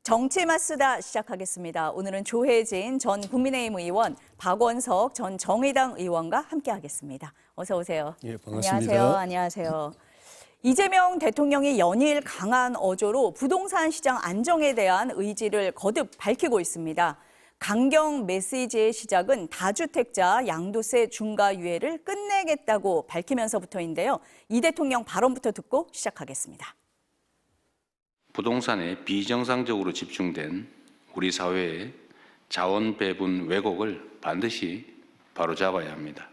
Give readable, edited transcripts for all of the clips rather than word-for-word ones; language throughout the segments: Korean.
정치마쓰다 시작하겠습니다. 오늘은 조혜진 전 국민의힘 의원, 박원석 전 정의당 의원과 함께하겠습니다. 어서 오세요. 예, 반갑습니다. 안녕하세요. 안녕하세요. 이재명 대통령이 연일 강한 어조로 부동산 시장 안정에 대한 의지를 거듭 밝히고 있습니다. 강경 메시지의 시작은 다주택자 양도세 중과 유예를 끝내겠다고 밝히면서부터인데요. 이 대통령 발언부터 듣고 시작하겠습니다. 부동산에 비정상적으로 집중된 우리 사회의 자원 배분 왜곡을 반드시 바로잡아야 합니다.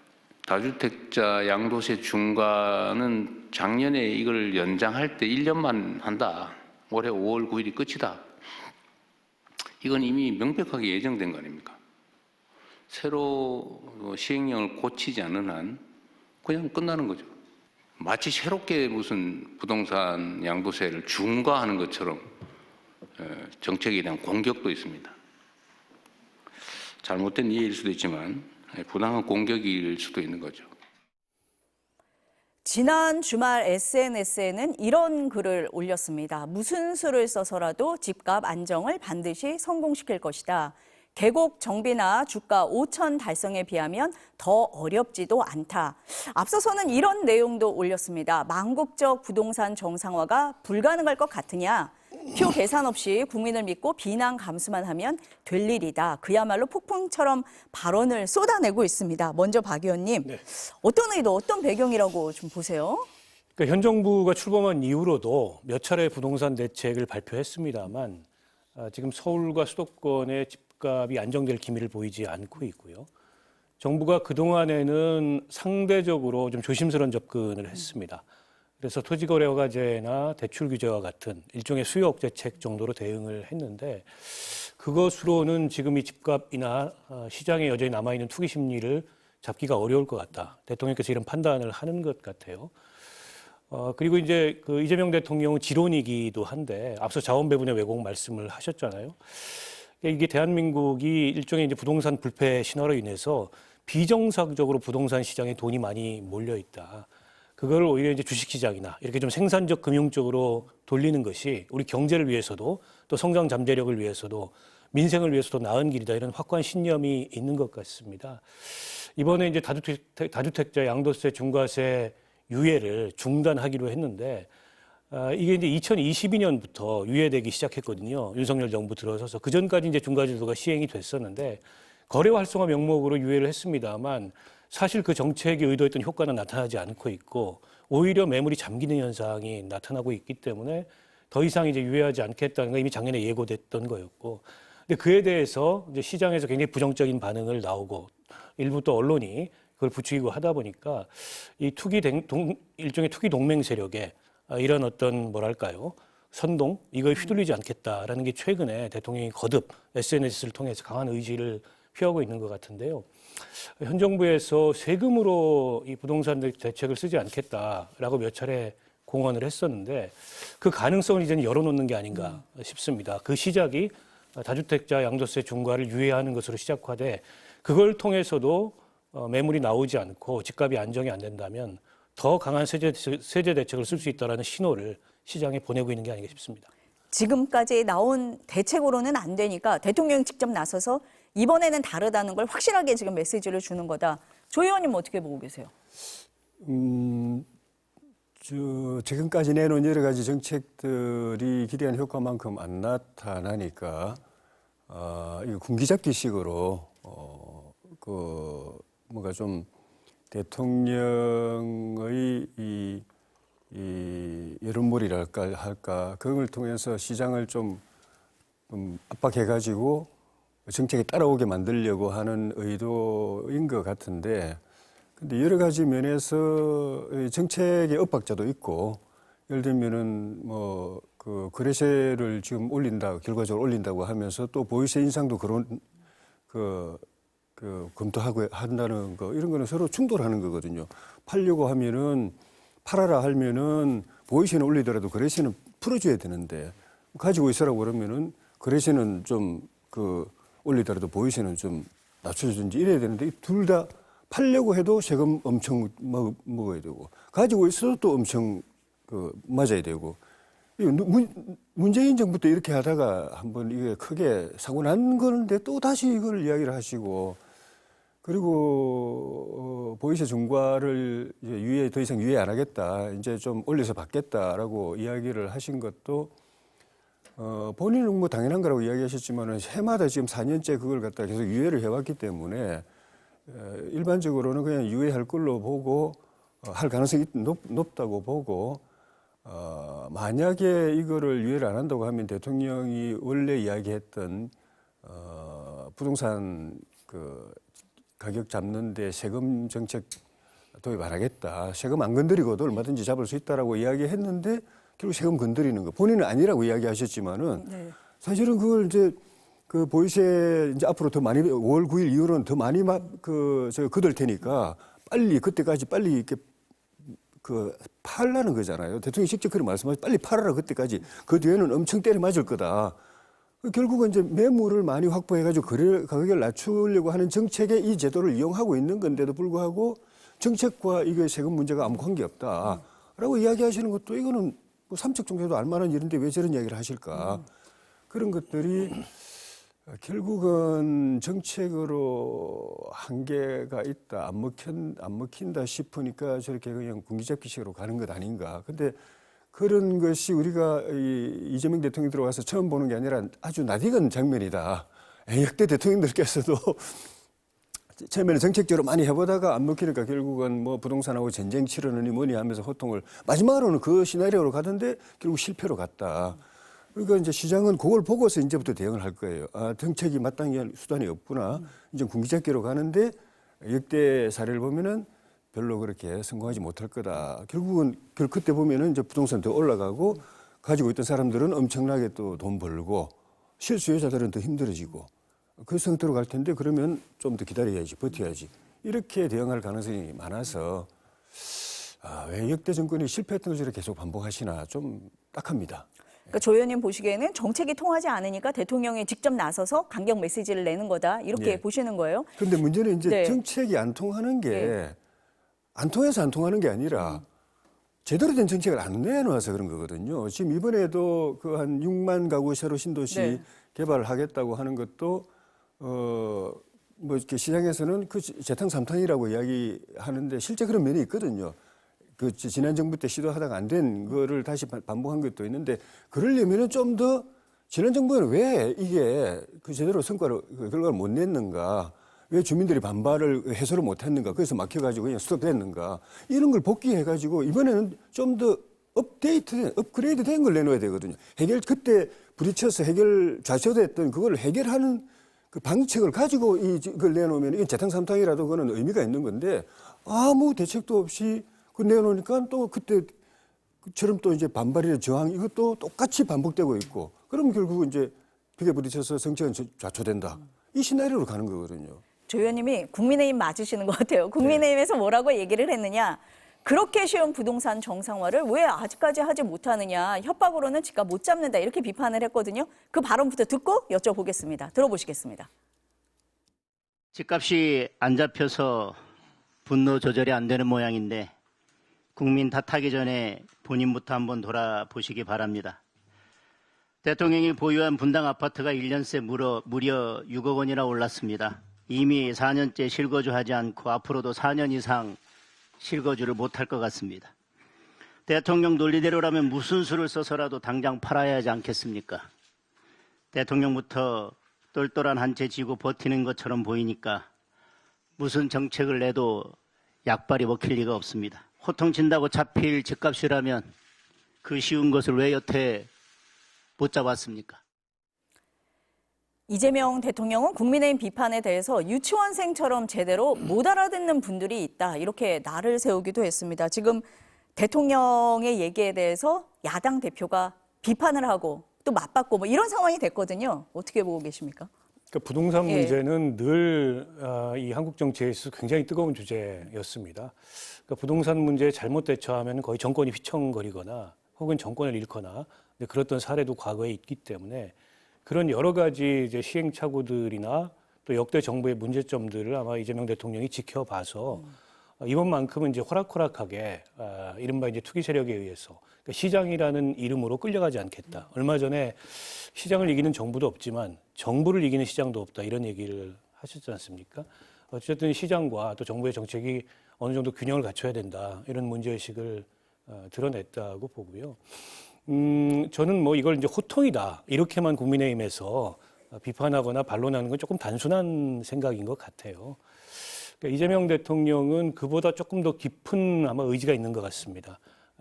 다주택자 양도세 중과는 작년에 이걸 연장할 때 1년만 한다. 올해 5월 9일이 끝이다. 이건 이미 명백하게 예정된 거 아닙니까? 새로 시행령을 고치지 않는 한 그냥 끝나는 거죠. 마치 새롭게 무슨 부동산 양도세를 중과하는 것처럼 정책에 대한 공격도 있습니다. 잘못된 이해일 수도 있지만 부당한 공격일 수도 있는 거죠. 지난 주말 SNS에는 이런 글을 올렸습니다. 무슨 수를 써서라도 집값 안정을 반드시 성공시킬 것이다. 계곡 정비나 주가 5천 달성에 비하면 더 어렵지도 않다. 앞서서는 이런 내용도 올렸습니다. 망국적 부동산 정상화가 불가능할 것 같으냐? 표 계산 없이 국민을 믿고 비난 감수만 하면 될 일이다. 그야말로 폭풍처럼 발언을 쏟아내고 있습니다. 먼저 박 의원님, 네. 어떤 의도, 어떤 배경이라고 좀 보세요? 그러니까 현 정부가 출범한 이후로도 몇 차례 부동산 대책을 발표했습니다만 지금 서울과 수도권의 집값이 안정될 기미를 보이지 않고 있고요. 정부가 그동안에는 상대적으로 좀 조심스러운 접근을 했습니다. 그래서 토지거래허가제나 대출 규제와 같은 일종의 수요 억제책 정도로 대응을 했는데 그것으로는 지금 이 집값이나 시장에 여전히 남아있는 투기 심리를 잡기가 어려울 것 같다. 대통령께서 이런 판단을 하는 것 같아요. 그리고 이제 그 이재명 대통령은 지론이기도 한데 앞서 자원 배분의 왜곡 말씀을 하셨잖아요. 이게 대한민국이 일종의 이제 부동산 불패 신화로 인해서 비정상적으로 부동산 시장에 돈이 많이 몰려 있다. 그걸 오히려 이제 주식시장이나 이렇게 좀 생산적 금융 쪽으로 돌리는 것이 우리 경제를 위해서도 또 성장 잠재력을 위해서도 민생을 위해서도 나은 길이다 이런 확고한 신념이 있는 것 같습니다. 이번에 이제 다주택자 양도세 중과세 유예를 중단하기로 했는데 이게 이제 2022년부터 유예되기 시작했거든요. 윤석열 정부 들어서서 그 전까지 이제 중과제도가 시행이 됐었는데 거래 활성화 명목으로 유예를 했습니다만 사실 그 정책이 의도했던 효과는 나타나지 않고 있고 오히려 매물이 잠기는 현상이 나타나고 있기 때문에 더 이상 이제 유예하지 않겠다는 건 이미 작년에 예고됐던 거였고, 근데 그에 대해서 이제 시장에서 굉장히 부정적인 반응을 나오고 일부 또 언론이 그걸 부추기고 하다 보니까 이 일종의 투기 동맹 세력에 이런 어떤 뭐랄까요 선동 이걸 휘둘리지 않겠다라는 게 최근에 대통령이 거듭 SNS를 통해서 강한 의지를 표하고 있는 것 같은데요. 현 정부에서 세금으로 이 부동산 대책을 쓰지 않겠다라고 몇 차례 공언을 했었는데 그 가능성을 이제는 열어놓는 게 아닌가 싶습니다. 그 시작이 다주택자 양도세 중과를 유예하는 것으로 시작화돼 그걸 통해서도 매물이 나오지 않고 집값이 안정이 안 된다면 더 강한 세제 대책을 쓸 수 있다는 신호를 시장에 보내고 있는 게 아닌가 싶습니다. 지금까지 나온 대책으로는 안 되니까 대통령이 직접 나서서 이번에는 다르다는 걸 확실하게 지금 메시지를 주는 거다. 조 의원님 어떻게 보고 계세요? 지금까지 내놓은 여러 가지 정책들이 기대한 효과만큼 안 나타나니까 이거 군기잡기식으로 뭔가 좀 대통령의 이 여론몰이랄까 할까 그걸 통해서 시장을 좀 압박해가지고 정책에 따라오게 만들려고 하는 의도인 것 같은데, 근데 여러 가지 면에서 정책의 엇박자도 있고, 예를 들면은 그 거래세를 지금 결과적으로 올린다고 하면서 또 보유세 인상도 그런 검토하고 한다는 거, 이런 거는 서로 충돌하는 거거든요. 팔려고 하면은 팔아라 하면은 보유세는 올리더라도 거래세는 풀어줘야 되는데, 가지고 있으라고 그러면은 거래세는 좀 올리더라도 보유세는 좀 낮춰주든지 이래야 되는데, 둘 다 팔려고 해도 세금 엄청 먹어야 되고, 가지고 있어도 또 엄청 맞아야 되고, 문재인 정부 때 이렇게 하다가 한번 이게 크게 사고 난 건데 또 다시 이걸 이야기를 하시고 그리고 보이스 중과를 이제 더 이상 유예 안 하겠다. 이제 좀 올려서 받겠다라고 이야기를 하신 것도 본인은 뭐 당연한 거라고 이야기하셨지만은 해마다 지금 4년째 그걸 갖다 계속 유예를 해왔기 때문에 일반적으로는 그냥 유예할 걸로 보고 할 가능성이 높다고 보고 만약에 이거를 유예를 안 한다고 하면 대통령이 원래 이야기했던 부동산 그 가격 잡는데 세금 정책 도입 안 하겠다. 세금 안 건드리고도 얼마든지 잡을 수 있다라고 이야기했는데 결국 세금 건드리는 거. 본인은 아니라고 이야기하셨지만은 네. 사실은 그걸 이제 그 보이스에 이제 앞으로 더 많이 5월 9일 이후로는 더 많이 거둘 테니까 빨리 그때까지 빨리 이렇게 그 팔라는 거잖아요. 대통령이 직접 그렇게 말씀하셨 빨리 팔아라 그때까지. 그 뒤에는 엄청 때려 맞을 거다. 결국은 이제 매물을 많이 확보해가지고 거래 가격을 낮추려고 하는 정책에 이 제도를 이용하고 있는 건데도 불구하고 정책과 이게 세금 문제가 아무 관계 없다라고 이야기하시는 것도 이거는 뭐 삼척 정도도 알만한 일인데 왜 저런 이야기를 하실까? 그런 것들이 결국은 정책으로 한계가 있다, 안 먹힌다 싶으니까 저렇게 그냥 군기잡기식으로 가는 것 아닌가. 근데 그런 것이 우리가 이재명 대통령이 들어와서 처음 보는 게 아니라 아주 낯익은 장면이다. 역대 대통령들께서도 처음에는 정책적으로 많이 해보다가 안 먹히니까 결국은 뭐 부동산하고 전쟁 치르느니 뭐니 하면서 호통을 마지막으로는 그 시나리오로 가던데 결국 실패로 갔다. 그러니까 이제 시장은 그걸 보고서 이제부터 대응을 할 거예요. 아, 정책이 마땅히 할 수단이 없구나. 이제 군기잡기로 가는데 역대 사례를 보면은 별로 그렇게 성공하지 못할 거다. 결국은 그때 보면은 이제 부동산 더 올라가고 가지고 있던 사람들은 엄청나게 또 돈 벌고 실수요자들은 더 힘들어지고 그 상태로 갈 텐데 그러면 좀 더 기다려야지, 버텨야지. 이렇게 대응할 가능성이 많아서 왜 역대 정권이 실패했던 것을 계속 반복하시나 좀 딱합니다. 그러니까 조 의원님 보시기에는 정책이 통하지 않으니까 대통령이 직접 나서서 강경 메시지를 내는 거다 이렇게 네. 보시는 거예요. 그런데 문제는 이제 네. 정책이 안 통하는 게 네. 안 통해서 안 통하는 게 아니라 제대로 된 정책을 안 내놓아서 그런 거거든요. 지금 이번에도 그 한 6만 가구 새로 신도시 네. 개발하겠다고 하는 것도 뭐 이렇게 시장에서는 그 재탕 삼탕이라고 이야기하는데 실제 그런 면이 있거든요. 그 지난 정부 때 시도하다가 안 된 거를 다시 반복한 것도 있는데 그러려면은 좀 더 지난 정부는 왜 이게 그 제대로 결과를 못 냈는가? 왜 주민들이 반발을 해소를 못했는가? 그래서 막혀가지고 그냥 스톱됐는가? 이런 걸 복귀해가지고 이번에는 좀 더 업그레이드된 걸 내놓아야 되거든요. 그때 부딪혀서 좌초됐던 그걸 해결하는 그 방책을 가지고 이걸 내놓으면 이게 재탕삼탕이라도 그거는 의미가 있는 건데 아무 대책도 없이 그 내놓으니까 또 그때처럼 또 이제 반발이나 저항 이것도 똑같이 반복되고 있고 그럼 결국 이제 벽에 부딪혀서 정책은 좌초된다. 이 시나리오로 가는 거거든요. 조 의원님이 국민의힘 맞으시는 것 같아요. 국민의힘에서 뭐라고 얘기를 했느냐. 그렇게 쉬운 부동산 정상화를 왜 아직까지 하지 못하느냐. 협박으로는 집값 못 잡는다. 이렇게 비판을 했거든요. 그 발언부터 듣고 여쭤보겠습니다. 들어보시겠습니다. 집값이 안 잡혀서 분노 조절이 안 되는 모양인데 국민 탓하기 전에 본인부터 한번 돌아보시기 바랍니다. 대통령이 보유한 분당 아파트가 1년 새 무려 6억 원이나 올랐습니다. 이미 4년째 실거주하지 않고 앞으로도 4년 이상 실거주를 못할 것 같습니다. 대통령 논리대로라면 무슨 수를 써서라도 당장 팔아야 하지 않겠습니까? 대통령부터 똘똘한 한 채 쥐고 버티는 것처럼 보이니까 무슨 정책을 내도 약발이 먹힐 리가 없습니다. 호통친다고 잡힐 집값이라면 그 쉬운 것을 왜 여태 못 잡았습니까? 이재명 대통령은 국민의힘 비판에 대해서 유치원생처럼 제대로 못 알아듣는 분들이 있다. 이렇게 날을 세우기도 했습니다. 지금 대통령의 얘기에 대해서 야당 대표가 비판을 하고 또 맞받고 뭐 이런 상황이 됐거든요. 어떻게 보고 계십니까? 그러니까 부동산 예. 문제는 늘 이 한국 정치에 있어서 굉장히 뜨거운 주제였습니다. 그러니까 부동산 문제에 잘못 대처하면 거의 정권이 휘청거리거나 혹은 정권을 잃거나 그랬던 사례도 과거에 있기 때문에 그런 여러 가지 이제 시행착오들이나 또 역대 정부의 문제점들을 아마 이재명 대통령이 지켜봐서 이번만큼은 이제 호락호락하게 이른바 이제 투기 세력에 의해서 그러니까 시장이라는 이름으로 끌려가지 않겠다. 얼마 전에 시장을 이기는 정부도 없지만 정부를 이기는 시장도 없다 이런 얘기를 하셨지 않습니까? 어쨌든 시장과 또 정부의 정책이 어느 정도 균형을 갖춰야 된다 이런 문제의식을 드러냈다고 보고요. 저는 뭐 이걸 이제 호통이다 이렇게만 국민의힘에서 비판하거나 반론하는 건 조금 단순한 생각인 것 같아요. 그러니까 이재명 대통령은 그보다 조금 더 깊은 아마 의지가 있는 것 같습니다.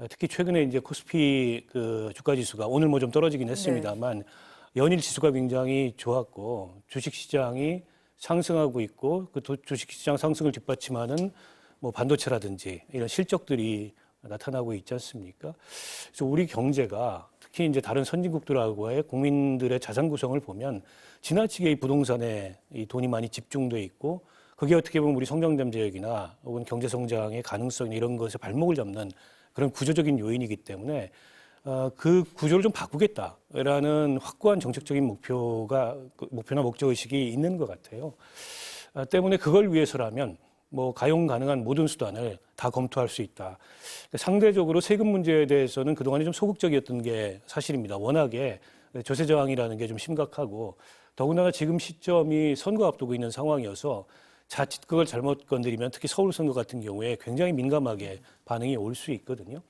특히 최근에 이제 코스피 그 주가 지수가 오늘 뭐 좀 떨어지긴 했습니다만 연일 지수가 굉장히 좋았고 주식 시장이 상승하고 있고 그 주식 시장 상승을 뒷받침하는 뭐 반도체라든지 이런 실적들이 나타나고 있지 않습니까? 그래서 우리 경제가 특히 이제 다른 선진국들하고의 국민들의 자산 구성을 보면 지나치게 이 부동산에 이 돈이 많이 집중돼 있고 그게 어떻게 보면 우리 성장 잠재력이나 혹은 경제 성장의 가능성 이런 것에 발목을 잡는 그런 구조적인 요인이기 때문에 그 구조를 좀 바꾸겠다라는 확고한 정책적인 목표나 목적 의식이 있는 것 같아요. 때문에 그걸 위해서라면 뭐 가용 가능한 모든 수단을 다 검토할 수 있다. 상대적으로 세금 문제에 대해서는 그동안에 좀 소극적이었던 게 사실입니다. 워낙에 조세 저항이라는 게 좀 심각하고 더군다나 지금 시점이 선거 앞두고 있는 상황이어서 자칫 그걸 잘못 건드리면 특히 서울 선거 같은 경우에 굉장히 민감하게 반응이 올 수 있거든요.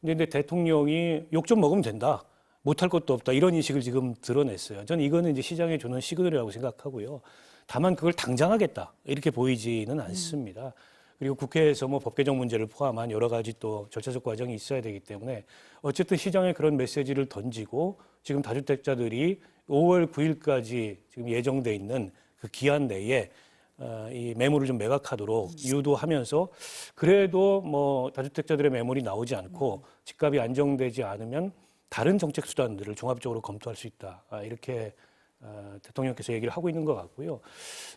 근데 대통령이 욕 좀 먹으면 된다. 못할 것도 없다. 이런 인식을 지금 드러냈어요. 저는 이거는 이제 시장에 주는 시그널이라고 생각하고요. 다만 그걸 당장 하겠다. 이렇게 보이지는 않습니다. 그리고 국회에서 뭐 법 개정 문제를 포함한 여러 가지 또 절차적 과정이 있어야 되기 때문에 어쨌든 시장에 그런 메시지를 던지고 지금 다주택자들이 5월 9일까지 지금 예정돼 있는 그 기한 내에 이 매물을 좀 매각하도록 유도하면서 그래도 뭐 다주택자들의 매물이 나오지 않고 집값이 안정되지 않으면 다른 정책 수단들을 종합적으로 검토할 수 있다. 이렇게 대통령께서 얘기를 하고 있는 것 같고요.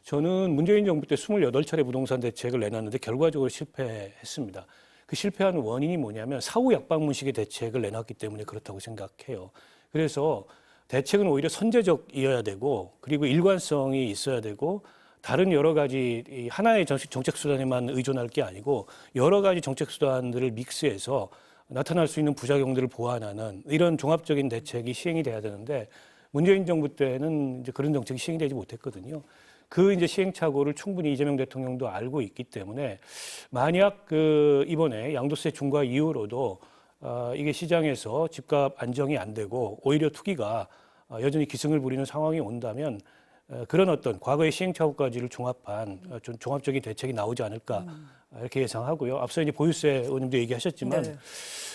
저는 문재인 정부 때 28차례 부동산 대책을 내놨는데 결과적으로 실패했습니다. 그 실패한 원인이 뭐냐면 사후 약방문식의 대책을 내놨기 때문에 그렇다고 생각해요. 그래서 대책은 오히려 선제적이어야 되고 그리고 일관성이 있어야 되고 다른 여러 가지 하나의 정책 수단에만 의존할 게 아니고 여러 가지 정책 수단들을 믹스해서 나타날 수 있는 부작용들을 보완하는 이런 종합적인 대책이 시행이 돼야 되는데 문재인 정부 때는 이제 그런 정책이 시행이 되지 못했거든요. 그 이제 시행착오를 충분히 이재명 대통령도 알고 있기 때문에 만약 그 이번에 양도세 중과 이후로도 이게 시장에서 집값 안정이 안 되고 오히려 투기가 여전히 기승을 부리는 상황이 온다면 그런 어떤 과거의 시행착오까지를 종합한 좀 종합적인 대책이 나오지 않을까 이렇게 예상하고요. 앞서 이제 보유세 의원님도 얘기하셨지만 네.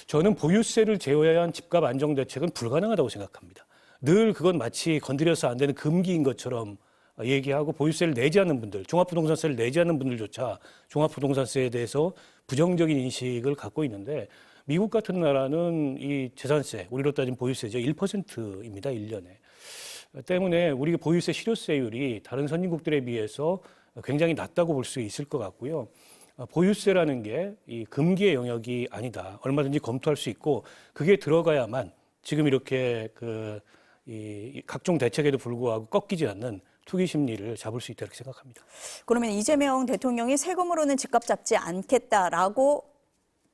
저는 보유세를 제외한 집값 안정 대책은 불가능하다고 생각합니다. 늘 그건 마치 건드려서 안 되는 금기인 것처럼 얘기하고 보유세를 내지 않는 분들, 종합부동산세를 내지 않는 분들조차 종합부동산세에 대해서 부정적인 인식을 갖고 있는데 미국 같은 나라는 이 재산세, 우리로 따지면 보유세죠. 1%입니다. 1년에. 때문에 우리 보유세 실효세율이 다른 선진국들에 비해서 굉장히 낮다고 볼 수 있을 것 같고요. 보유세라는 게 이 금기의 영역이 아니다. 얼마든지 검토할 수 있고 그게 들어가야만 지금 이렇게 이 각종 대책에도 불구하고 꺾이지 않는 투기 심리를 잡을 수 있다 이렇게 생각합니다. 그러면 이재명 대통령이 세금으로는 집값 잡지 않겠다라고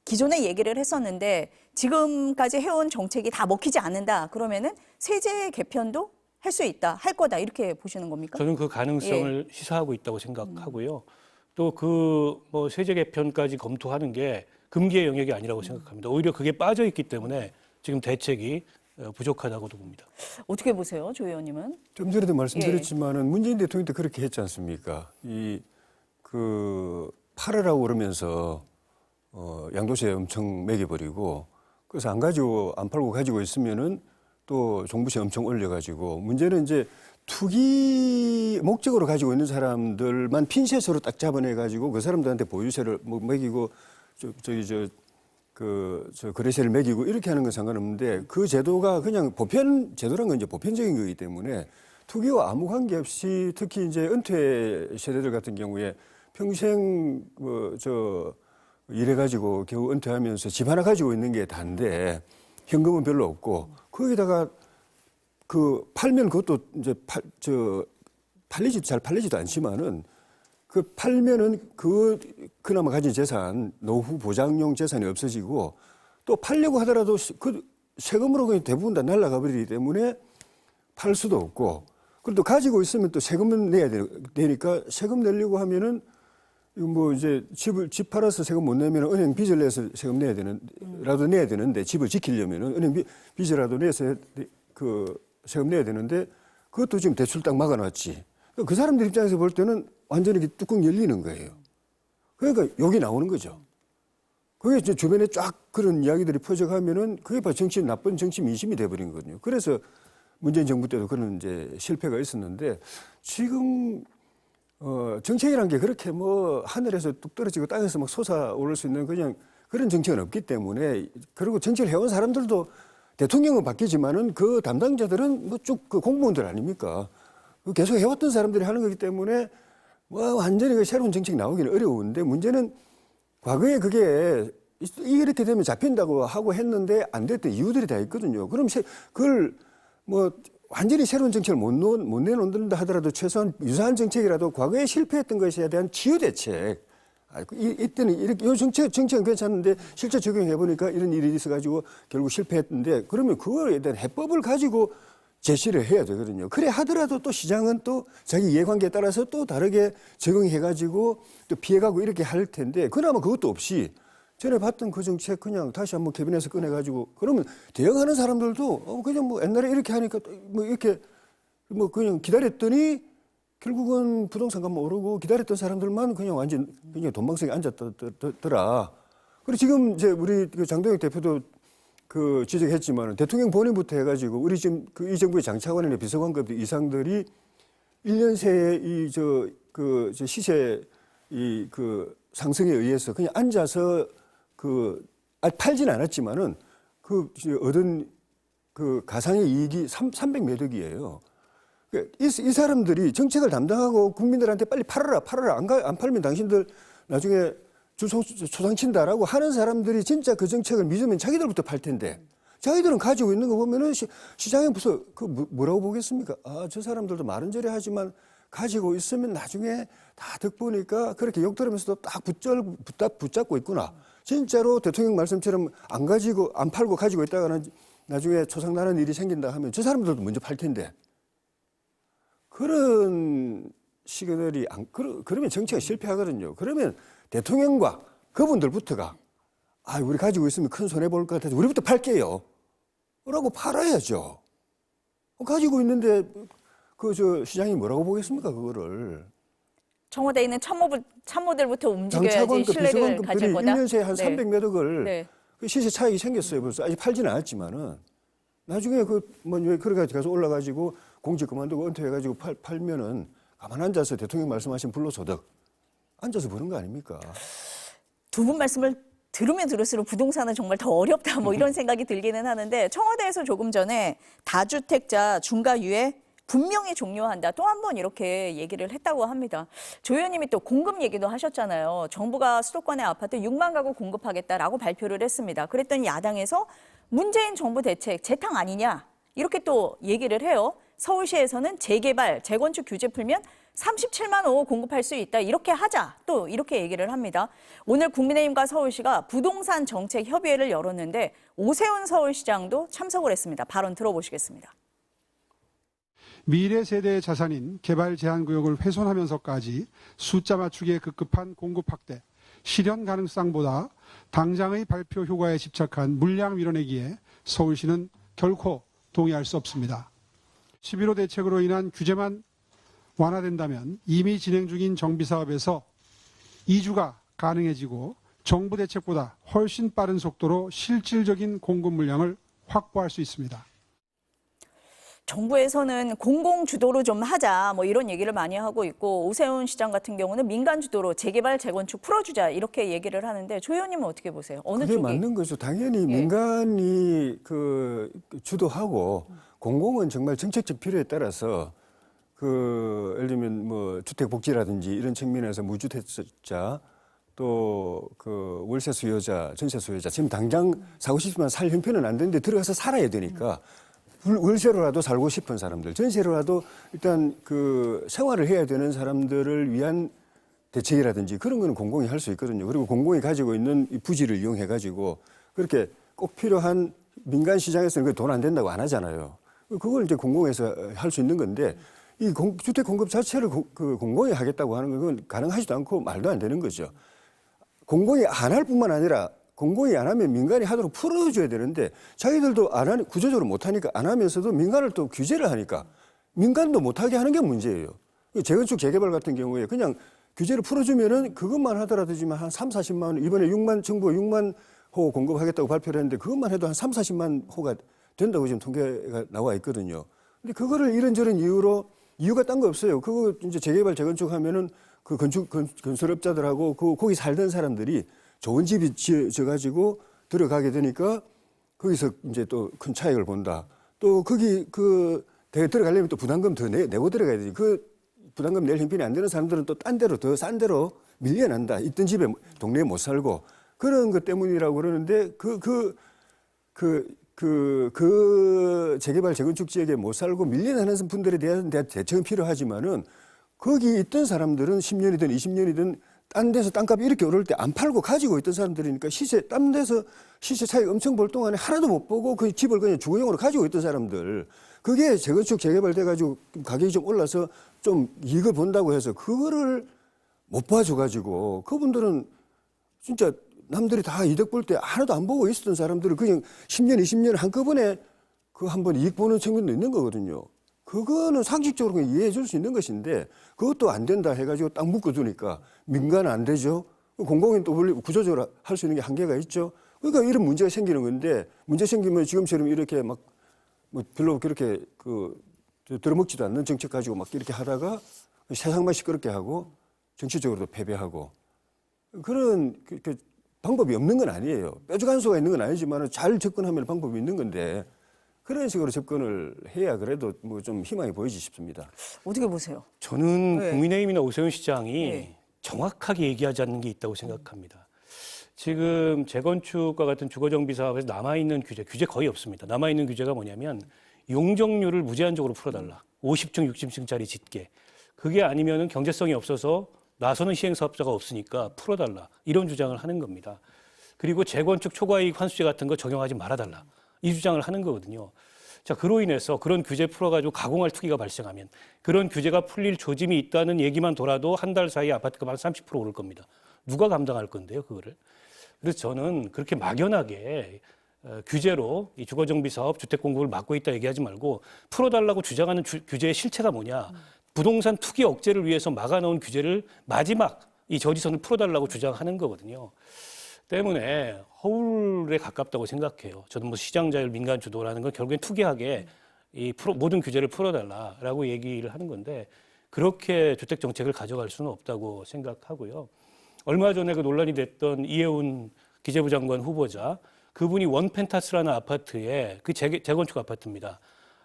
기존에 얘기를 했었는데 지금까지 해온 정책이 다 먹히지 않는다. 그러면은 세제 개편도 할 수 있다, 할 거다 이렇게 보시는 겁니까? 저는 그 가능성을 시사하고 있다고 생각하고요. 또 그 뭐 세제 개편까지 검토하는 게 금기의 영역이 아니라고 생각합니다. 오히려 그게 빠져 있기 때문에 지금 대책이 부족하다고도 봅니다. 어떻게 보세요, 조 의원님은? 좀 전에도 말씀드렸지만은 문재인 대통령 때 그렇게 했지 않습니까? 팔으라고 그러면서 양도세 엄청 매겨버리고 그래서 안 팔고 가지고 있으면은 또 종부세 엄청 올려가지고 문제는 이제 투기 목적으로 가지고 있는 사람들만 핀셋으로 딱 잡아내가지고 그 사람들한테 보유세를 뭐 매기고 거래세를 매기고 이렇게 하는 건 상관없는데 그 제도가 그냥 보편 제도란 건 이제 보편적인 거기 때문에 투기와 아무 관계 없이 특히 이제 은퇴 세대들 같은 경우에 평생 일해가지고 겨우 은퇴하면서 집 하나 가지고 있는 게 다인데 현금은 별로 없고 거기다가 팔면 그것도 이제 잘 팔리지도 않지만은 그 팔면은 그나마 가진 재산, 노후 보장용 재산이 없어지고 또 팔려고 하더라도 그 세금으로 그냥 대부분 다 날아가 버리기 때문에 팔 수도 없고 그리고 또 가지고 있으면 또 세금을 내야 되니까 세금 내려고 하면은 이거 뭐 이제 집 팔아서 세금 못 내면 은행 빚을 내서 세금 라도 내야 되는데 집을 지키려면은 은행 빚이라도 내서 그 세금 내야 되는데 그것도 지금 대출 딱 막아놨지. 그 사람들 입장에서 볼 때는 완전히 이렇게 뚜껑 열리는 거예요. 그러니까 욕이 나오는 거죠. 그게 이제 주변에 쫙 그런 이야기들이 퍼져가면은 그게 바로 나쁜 정치 민심이 돼버린 거거든요. 그래서 문재인 정부 때도 그런 이제 실패가 있었는데 지금 정책이란 게 그렇게 뭐 하늘에서 뚝 떨어지고 땅에서 막 솟아오를 수 있는 그냥 그런 정책은 없기 때문에 그리고 정치를 해온 사람들도 대통령은 바뀌지만은 그 담당자들은 뭐 쭉 그 공무원들 아닙니까? 계속 해왔던 사람들이 하는 거기 때문에 뭐 완전히 그 새로운 정책이 나오기는 어려운데 문제는 과거에 그게 이렇게 되면 잡힌다고 하고 했는데 안 됐던 이유들이 다 있거든요. 그럼 그걸 뭐 완전히 새로운 정책을 못 내놓는다 하더라도 최소한 유사한 정책이라도 과거에 실패했던 것에 대한 치유 대책. 이때는 이렇게 이 정책은 괜찮은데 실제 적용해 보니까 이런 일이 있어가지고 결국 실패했는데 그러면 그거에 대한 해법을 가지고 제시를 해야 되거든요. 그래 하더라도 또 시장은 또 자기 이해관계에 따라서 또 다르게 적용해가지고 또 피해가고 이렇게 할 텐데 그나마 그것도 없이 전에 봤던 그 정책 그냥 다시 한번 캐비넷에서 꺼내가지고 그러면 대응하는 사람들도 그냥 뭐 옛날에 이렇게 하니까 뭐 이렇게 뭐 그냥 기다렸더니 결국은 부동산 값만 오르고 기다렸던 사람들만 그냥 완전 그냥 돈방석에 앉았더라. 그리고 지금 이제 우리 장동혁 대표도 그 지적했지만 대통령 본인부터 해가지고 우리 지금 이 정부의 장차관이나 비서관급 이상들이 1년 새에 그 시세 그 상승에 의해서 그냥 앉아서 팔지는 않았지만은 얻은 그 가상의 이익이 300몇 억이에요. 이 사람들이 정책을 담당하고 국민들한테 빨리 팔아라. 안 팔면 당신들 나중에 초상친다라고 하는 사람들이 진짜 그 정책을 믿으면 자기들부터 팔 텐데 자기들은 가지고 있는 거 보면은 시장에 무슨 뭐라고 보겠습니까? 저 사람들도 말은 저래 하지만 가지고 있으면 나중에 다 득보니까 그렇게 욕 들으면서도 딱 붙잡고 있구나. 진짜로 대통령 말씀처럼 안 팔고 가지고 있다가는 나중에 초상나는 일이 생긴다 하면 저 사람들도 먼저 팔 텐데. 그런 시그널이 그러면 정치가 실패하거든요. 그러면 대통령과 그분들부터가 우리 가지고 있으면 큰 손해 볼 것 같아서 우리부터 팔게요. 라고 팔아야죠. 가지고 있는데 시장이 뭐라고 보겠습니까 그거를. 청와대에 있는 참모들부터 움직여야지 신뢰를 가질 거다. 1년 새에 한 300몇 억을 네. 그 시세 차익이 생겼어요. 벌써 아직 팔지는 않았지만은 나중에 그래가지고 가서 올라가지고 공직 그만두고 은퇴해가지고 팔면은 가만 앉아서 대통령 말씀하신 불로소득 앉아서 버는 거 아닙니까? 두 분 말씀을 들으면 들을수록 부동산은 정말 더 어렵다 뭐 이런 생각이 들기는 하는데 청와대에서 조금 전에 다주택자 중과유예 분명히 종료한다. 또 한 번 이렇게 얘기를 했다고 합니다. 조 의원님이 또 공급 얘기도 하셨잖아요. 정부가 수도권의 아파트 6만 가구 공급하겠다라고 발표를 했습니다. 그랬더니 야당에서 문재인 정부 대책 재탕 아니냐 이렇게 또 얘기를 해요. 서울시에서는 재개발, 재건축 규제 풀면 37만 호 공급할 수 있다. 이렇게 하자. 또 이렇게 얘기를 합니다. 오늘 국민의힘과 서울시가 부동산 정책 협의회를 열었는데 오세훈 서울시장도 참석을 했습니다. 발언 들어보시겠습니다. 미래 세대의 자산인 개발 제한 구역을 훼손하면서까지 숫자 맞추기에 급급한 공급 확대, 실현 가능성보다 당장의 발표 효과에 집착한 물량 밀어내기에 서울시는 결코 동의할 수 없습니다. 11호 대책으로 인한 규제만 완화된다면 이미 진행 중인 정비사업에서 이주가 가능해지고 정부 대책보다 훨씬 빠른 속도로 실질적인 공급 물량을 확보할 수 있습니다. 정부에서는 공공 주도로 좀 하자 뭐 이런 얘기를 많이 하고 있고 오세훈 시장 같은 경우는 민간 주도로 재개발 재건축 풀어주자 이렇게 얘기를 하는데 조 의원님은 어떻게 보세요? 어느 그게 쪽이? 맞는 거죠. 당연히 민간이 주도하고 공공은 정말 정책적 필요에 따라서 예를 들면 뭐 주택 복지라든지 이런 측면에서 무주택자 또 월세 수요자, 전세 수요자 지금 당장 사고 싶지만 살 형편은 안 되는데 들어가서 살아야 되니까. 월세로라도 살고 싶은 사람들, 전세로라도 일단 생활을 해야 되는 사람들을 위한 대책이라든지 그런 거는 공공이 할 수 있거든요. 그리고 공공이 가지고 있는 이 부지를 이용해 가지고 그렇게 꼭 필요한 민간 시장에서는 돈 안 된다고 안 하잖아요. 그걸 이제 공공에서 할 수 있는 건데 이 주택 공급 자체를 공공이 하겠다고 하는 건 가능하지도 않고 말도 안 되는 거죠. 공공이 안 할 뿐만 아니라 공공이 안 하면 민간이 하도록 풀어줘야 되는데 자기들도 안 하니 구조적으로 못 하니까 안 하면서도 민간을 또 규제를 하니까 민간도 못하게 하는 게 문제예요. 재건축 재개발 같은 경우에 그냥 규제를 풀어주면은 그것만 하더라도 지금 한 3, 40만 원, 이번에 정부가 6만 호 공급하겠다고 발표를 했는데 그것만 해도 한 3, 40만 호가 된다고 지금 통계가 나와 있거든요. 근데 그거를 이런저런 이유가 딴 거 없어요. 그거 이제 재개발 재건축 하면은 그 건설업자들하고 거기 살던 사람들이 좋은 집이 지어가지고 들어가게 되니까 거기서 이제 또 큰 차익을 본다. 또 거기 들어가려면 또 부담금 더 내고 들어가야 되지. 그 부담금 낼 형편이 안 되는 사람들은 또 딴 데로 더 싼 데로 밀려난다. 있던 집에 동네에 못 살고 그런 것 때문이라고 그러는데 재개발 재건축 지역에 못 살고 밀려나는 분들에 대한 대책은 필요하지만은 거기 있던 사람들은 10년이든 20년이든 딴 데서 땅값이 이렇게 오를 때 안 팔고 가지고 있던 사람들이니까 딴 데서 시세 차익 엄청 볼 동안에 하나도 못 보고 그 집을 그냥 주거용으로 가지고 있던 사람들 그게 재건축 재개발 돼가지고 가격이 좀 올라서 좀 이익을 본다고 해서 그거를 못 봐줘가지고 그분들은 진짜 남들이 다 이득 볼 때 하나도 안 보고 있었던 사람들을 그냥 10년, 20년 한꺼번에 그 한번 이익 보는 측면도 있는 거거든요. 그거는 상식적으로 그냥 이해해 줄 수 있는 것인데 그것도 안 된다 해가지고 딱 묶어두니까 민간은 안 되죠. 공공은 또 원래 구조적으로 할 수 있는 게 한계가 있죠. 그러니까 이런 문제가 생기는 건데 문제 생기면 지금처럼 이렇게 막 뭐 별로 그렇게 들어먹지도 않는 정책 가지고 막 이렇게 하다가 세상만 시끄럽게 하고 정치적으로도 패배하고 그런 방법이 없는 건 아니에요. 뾰족한 수가 있는 건 아니지만 잘 접근하면 방법이 있는 건데 그런 식으로 접근을 해야 그래도 뭐 좀 희망이 보이지 싶습니다. 어떻게 보세요? 저는 네. 국민의힘이나 오세훈 시장이 네. 정확하게 얘기하지 않는 게 있다고 생각합니다. 지금 재건축과 같은 주거정비 사업에서 남아있는 규제 거의 없습니다. 남아있는 규제가 뭐냐면 용적률을 무제한적으로 풀어달라. 50층, 60층짜리 짓게. 그게 아니면은 경제성이 없어서 나서는 시행사업자가 없으니까 풀어달라. 이런 주장을 하는 겁니다. 그리고 재건축 초과이익 환수제 같은 거 적용하지 말아달라. 이 주장을 하는 거거든요. 자, 그로 인해서 그런 규제 풀어가지고 가공할 투기가 발생하면 그런 규제가 풀릴 조짐이 있다는 얘기만 돌아도 한 달 사이에 아파트가 한 30% 오를 겁니다. 누가 감당할 건데요, 그거를? 그래서 저는 그렇게 막연하게 규제로 이 주거정비 사업, 주택 공급을 막고 있다 얘기하지 말고 풀어달라고 주장하는 규제의 실체가 뭐냐? 부동산 투기 억제를 위해서 막아놓은 규제를 마지막 이 저지선을 풀어달라고 주장하는 거거든요. 때문에 허울에 가깝다고 생각해요. 저는 뭐 시장 자율 민간 주도라는 건 결국엔 투기하게 모든 규제를 풀어달라라고 얘기를 하는 건데 그렇게 주택 정책을 가져갈 수는 없다고 생각하고요. 얼마 전에 그 논란이 됐던 이해운 기재부 장관 후보자 그분이 원펜타스라는 아파트에 그 재건축 아파트입니다.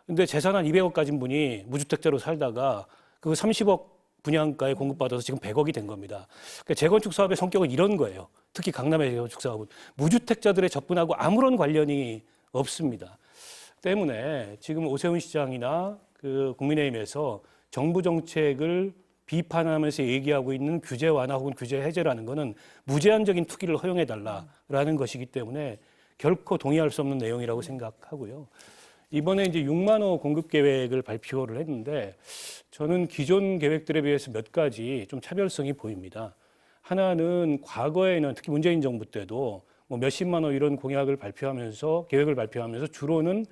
근데 재산 한 200억 가진 분이 무주택자로 살다가 그 30억 분양가에 공급받아서 지금 100억이 된 겁니다. 그러니까 재건축 사업의 성격은 이런 거예요. 특히 강남의 재건축 사업은 무주택자들의 접근하고 아무런 관련이 없습니다. 때문에 지금 오세훈 시장이나 그 국민의힘에서 정부 정책을 비판하면서 얘기하고 있는 규제 완화 혹은 규제 해제라는 거는 무제한적인 투기를 허용해달라라는 것이기 때문에 결코 동의할 수 없는 내용이라고 생각하고요. 이번에 이제 6만 호 공급 계획을 발표를 했는데 저는 기존 계획들에 비해서 몇 가지 좀 차별성이 보입니다. 하나는 과거에는 특히 문재인 정부 때도 뭐 몇십만 호 이런 공약을 발표하면서 계획을 발표하면서 주로는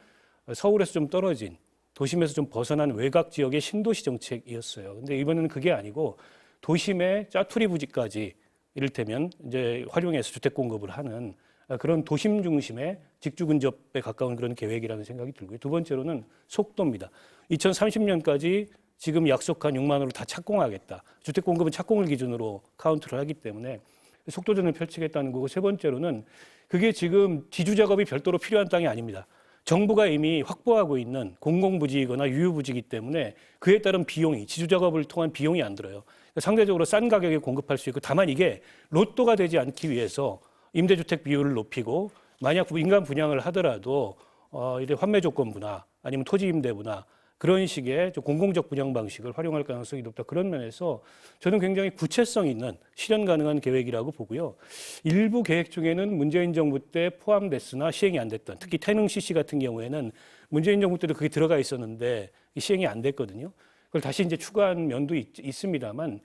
서울에서 좀 떨어진 도심에서 좀 벗어난 외곽 지역의 신도시 정책이었어요. 근데 이번에는 그게 아니고 도심의 짜투리 부지까지 이를테면 이제 활용해서 주택 공급을 하는 그런 도심 중심의 직주 근접에 가까운 그런 계획이라는 생각이 들고요. 두 번째로는 속도입니다. 2030년까지 지금 약속한 6만 호를 다 착공하겠다. 주택 공급은 착공을 기준으로 카운트를 하기 때문에 속도전을 펼치겠다는 거고 세 번째로는 그게 지금 지주 작업이 별도로 필요한 땅이 아닙니다. 정부가 이미 확보하고 있는 공공부지이거나 유유부지이기 때문에 그에 따른 비용이 지주 작업을 통한 비용이 안 들어요. 그러니까 상대적으로 싼 가격에 공급할 수 있고 다만 이게 로또가 되지 않기 위해서 임대주택 비율을 높이고 만약 인간 분양을 하더라도 이제 환매 조건부나 아니면 토지 임대부나 그런 식의 좀 공공적 분양 방식을 활용할 가능성이 높다. 그런 면에서 저는 굉장히 구체성 있는 실현 가능한 계획이라고 보고요. 일부 계획 중에는 문재인 정부 때 포함됐으나 시행이 안 됐던, 특히 태릉 CC 같은 경우에는 문재인 정부 때도 그게 들어가 있었는데 시행이 안 됐거든요. 그걸 다시 이제 추가한 면도 있습니다만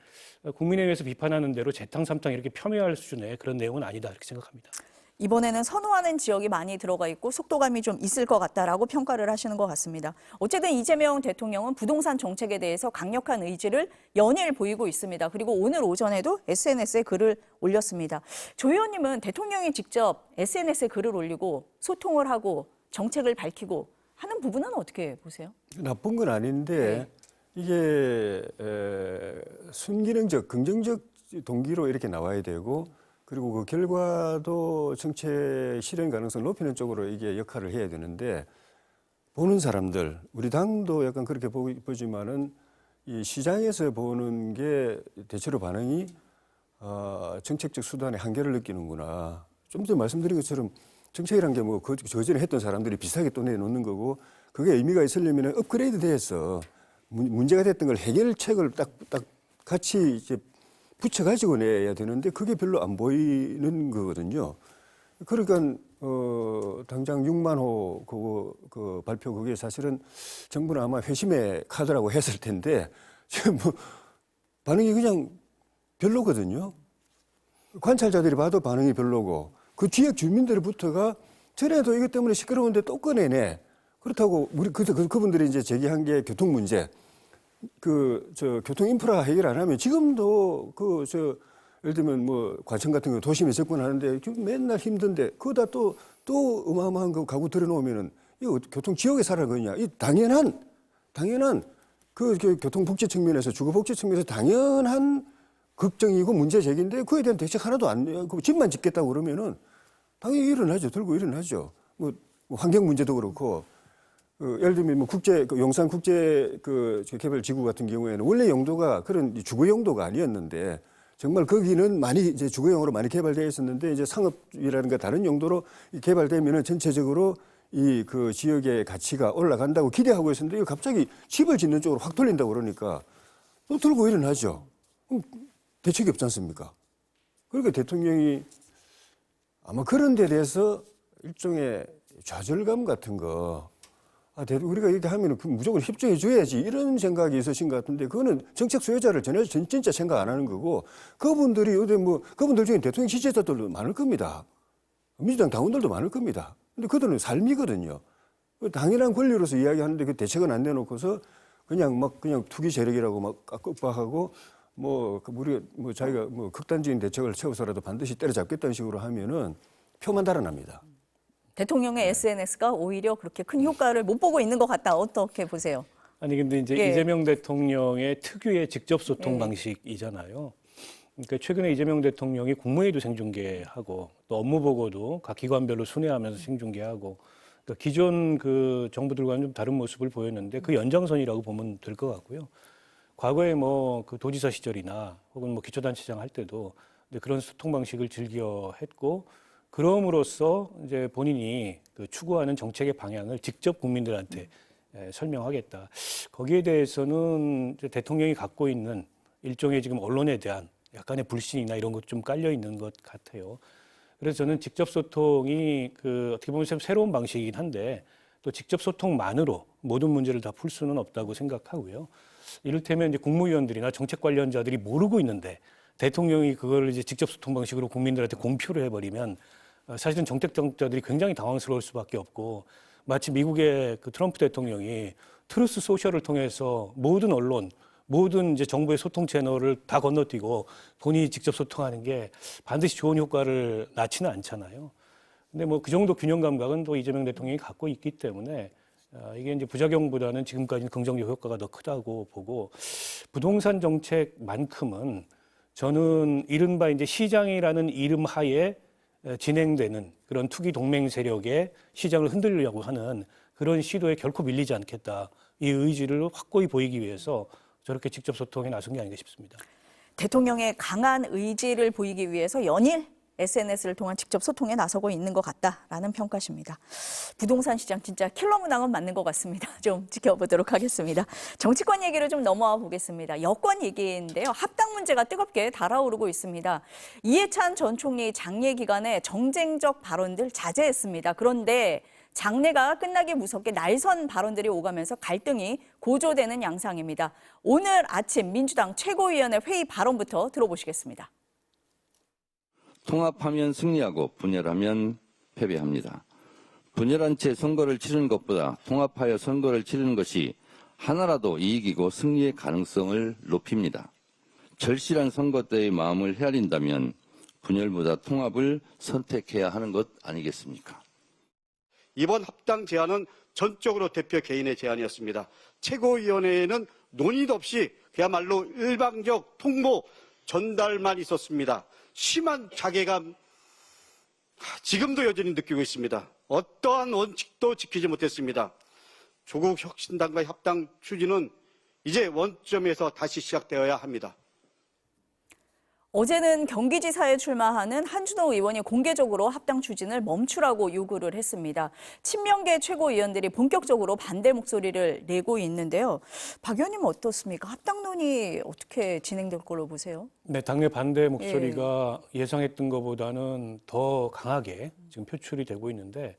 국민의회에서 비판하는 대로 재탕 삼탕 이렇게 폄훼할 수준의 그런 내용은 아니다 이렇게 생각합니다. 이번에는 선호하는 지역이 많이 들어가 있고 속도감이 좀 있을 것 같다라고 평가를 하시는 것 같습니다. 어쨌든 이재명 대통령은 부동산 정책에 대해서 강력한 의지를 연일 보이고 있습니다. 그리고 오늘 오전에도 SNS에 글을 올렸습니다. 조 의원님은 대통령이 직접 SNS에 글을 올리고 소통을 하고 정책을 밝히고 하는 부분은 어떻게 보세요? 나쁜 건 아닌데 이게 순기능적, 긍정적 동기로 이렇게 나와야 되고 그리고 그 결과도 정책 실현 가능성을 높이는 쪽으로 이게 역할을 해야 되는데 보는 사람들, 우리 당도 약간 그렇게 보지만은 이 시장에서 보는 게 대체로 반응이 정책적 수단의 한계를 느끼는구나. 좀 전에 말씀드린 것처럼 정책이란 게 뭐 그전에 했던 사람들이 비슷하게 또 내놓는 거고 그게 의미가 있으려면 업그레이드 돼서 문제가 됐던 걸 해결책을 딱 같이 이제 붙여가지고 내야 되는데 그게 별로 안 보이는 거거든요. 그러니까 당장 6만 호 그 발표 그게 사실은 정부는 아마 회심의 카드라고 했을 텐데 지금 뭐 반응이 그냥 별로거든요. 관찰자들이 봐도 반응이 별로고 그 지역 주민들부터가 전에도 이것 때문에 시끄러운데 또 꺼내네. 그렇다고 우리 그분들이 이제 제기한 게 교통 문제. 교통 인프라 해결 안 하면 지금도 예를 들면 뭐 과천 같은 거 도심에 접근하는데 맨날 힘든데 그거다 또 어마어마한 거 가구 들여놓으면은 이거 교통 지역에 살아 그러냐. 이 당연한 그 교통 복지 측면에서 주거 복지 측면에서 당연한 걱정이고 문제 제기인데 그에 대한 대책 하나도 안 해요. 집만 짓겠다고 그러면은 당연히 일어나죠. 들고 일어나죠. 뭐 환경 문제도 그렇고. 예를 들면 뭐 용산 국제 개발 지구 같은 경우에는 원래 용도가 그런 주거 용도가 아니었는데 정말 거기는 많이 이제 주거용으로 많이 개발되어 있었는데 이제 상업이라든가 다른 용도로 개발되면은 전체적으로 이 그 지역의 가치가 올라간다고 기대하고 있었는데 이거 갑자기 집을 짓는 쪽으로 확 돌린다고 그러니까 또 들고 일어나죠. 그럼 대책이 없지 않습니까? 그러니까 대통령이 아마 그런 데 대해서 일종의 좌절감 같은 거 우리가 이렇게 하면 무조건 협조해 줘야지 이런 생각이 있으신 것 같은데 그거는 정책 수혜자를 전혀 진짜 생각 안 하는 거고 그분들이 그분들 중에 대통령 지지자들도 많을 겁니다. 민주당 당원들도 많을 겁니다. 근데 그들은 삶이거든요. 당연한 권리로서 이야기하는데 그 대책은 안 내놓고서 그냥 투기 세력이라고 막 깍박하고 자기가 극단적인 대책을 세워서라도 반드시 때려잡겠다는 식으로 하면은 표만 달아납니다. 대통령의 SNS가 오히려 그렇게 큰 효과를 못 보고 있는 것 같다. 어떻게 보세요? 아니 근데 이제 예. 이재명 대통령의 특유의 직접 소통 방식이잖아요. 그러니까 최근에 이재명 대통령이 국무회의도 생중계하고 또 업무 보고도 각 기관별로 순회하면서 생중계하고 그러니까 기존 그 정부들과는 좀 다른 모습을 보였는데 그 연장선이라고 보면 될 것 같고요. 과거에 뭐 그 도지사 시절이나 혹은 뭐 기초단체장 할 때도 그런 소통 방식을 즐겨 했고 그럼으로써 이제 본인이 그 추구하는 정책의 방향을 직접 국민들한테 설명하겠다. 거기에 대해서는 이제 대통령이 갖고 있는 일종의 지금 언론에 대한 약간의 불신이나 이런 것 좀 깔려 있는 것 같아요. 그래서 저는 직접 소통이 어떻게 보면 참 새로운 방식이긴 한데 또 직접 소통만으로 모든 문제를 다 풀 수는 없다고 생각하고요. 이를테면 이제 국무위원들이나 정책 관련자들이 모르고 있는데 대통령이 그걸 이제 직접 소통 방식으로 국민들한테 공표를 해버리면 사실은 정책정자들이 굉장히 당황스러울 수밖에 없고 마치 미국의 그 트럼프 대통령이 트루스 소셜을 통해서 모든 언론, 모든 이제 정부의 소통 채널을 다 건너뛰고 본인이 직접 소통하는 게 반드시 좋은 효과를 낳지는 않잖아요. 근데 뭐 그 정도 균형 감각은 또 이재명 대통령이 갖고 있기 때문에 이게 이제 부작용보다는 지금까지는 긍정적 효과가 더 크다고 보고 부동산 정책만큼은 저는 이른바 이제 시장이라는 이름 하에 진행되는 그런 투기 동맹 세력의 시장을 흔들려고 하는 그런 시도에 결코 밀리지 않겠다. 이 의지를 확고히 보이기 위해서 저렇게 직접 소통에 나선 게 아닌가 싶습니다. 대통령의 강한 의지를 보이기 위해서 연일 SNS를 통한 직접 소통에 나서고 있는 것 같다라는 평가십니다. 부동산 시장 진짜 킬러 문항은 맞는 것 같습니다. 좀 지켜보도록 하겠습니다. 정치권 얘기를 좀 넘어와 보겠습니다. 여권 얘기인데요. 합당 문제가 뜨겁게 달아오르고 있습니다. 이해찬 전 총리 장례 기간에 정쟁적 발언들 자제했습니다. 그런데 장례가 끝나기 무섭게 날선 발언들이 오가면서 갈등이 고조되는 양상입니다. 오늘 아침 민주당 최고위원회 회의 발언부터 들어보시겠습니다. 통합하면 승리하고 분열하면 패배합니다. 분열한 채 선거를 치르는 것보다 통합하여 선거를 치르는 것이 하나라도 이익이고 승리의 가능성을 높입니다. 절실한 선거 때의 마음을 헤아린다면 분열보다 통합을 선택해야 하는 것 아니겠습니까? 이번 합당 제안은 전적으로 대표 개인의 제안이었습니다. 최고위원회에는 논의도 없이 그야말로 일방적 통보 전달만 있었습니다. 심한 자괴감 지금도 여전히 느끼고 있습니다. 어떠한 원칙도 지키지 못했습니다. 조국 혁신당과의 합당 추진은 이제 원점에서 다시 시작되어야 합니다. 어제는 경기지사에 출마하는 한준호 의원이 공개적으로 합당 추진을 멈추라고 요구를 했습니다. 친명계 최고위원들이 본격적으로 반대 목소리를 내고 있는데요. 박 의원님은 어떻습니까? 합당론이 어떻게 진행될 걸로 보세요? 네, 당내 반대 목소리가 예상했던 것보다는 더 강하게 지금 표출이 되고 있는데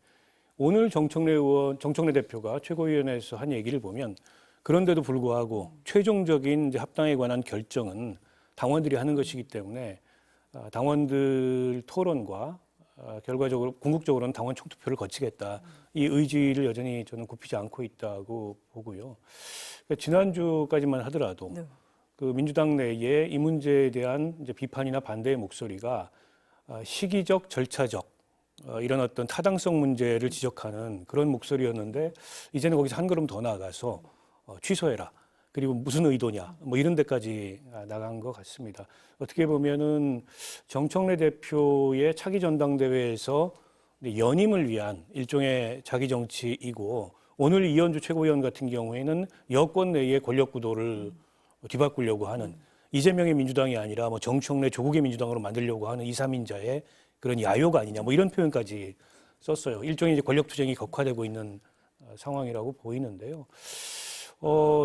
오늘 정청래 대표가 최고위원회에서 한 얘기를 보면 그런데도 불구하고 최종적인 이제 합당에 관한 결정은 당원들이 하는 것이기 때문에 당원들 토론과 결과적으로 궁극적으로는 당원 총투표를 거치겠다. 이 의지를 여전히 저는 굽히지 않고 있다고 보고요. 그러니까 지난주까지만 하더라도 네. 그 민주당 내에 이 문제에 대한 이제 비판이나 반대의 목소리가 시기적, 절차적 이런 어떤 타당성 문제를 지적하는 그런 목소리였는데 이제는 거기서 한 걸음 더 나아가서 취소해라. 그리고 무슨 의도냐, 뭐 이런 데까지 나간 것 같습니다. 어떻게 보면은 정청래 대표의 차기 전당대회에서 연임을 위한 일종의 자기 정치이고 오늘 이현주 최고위원 같은 경우에는 여권 내의 권력 구도를 뒤바꾸려고 하는 이재명의 민주당이 아니라 뭐 정청래 조국의 민주당으로 만들려고 하는 2, 3인자의 그런 야요가 아니냐, 뭐 이런 표현까지 썼어요. 일종의 이제 권력 투쟁이 격화되고 있는 상황이라고 보이는데요.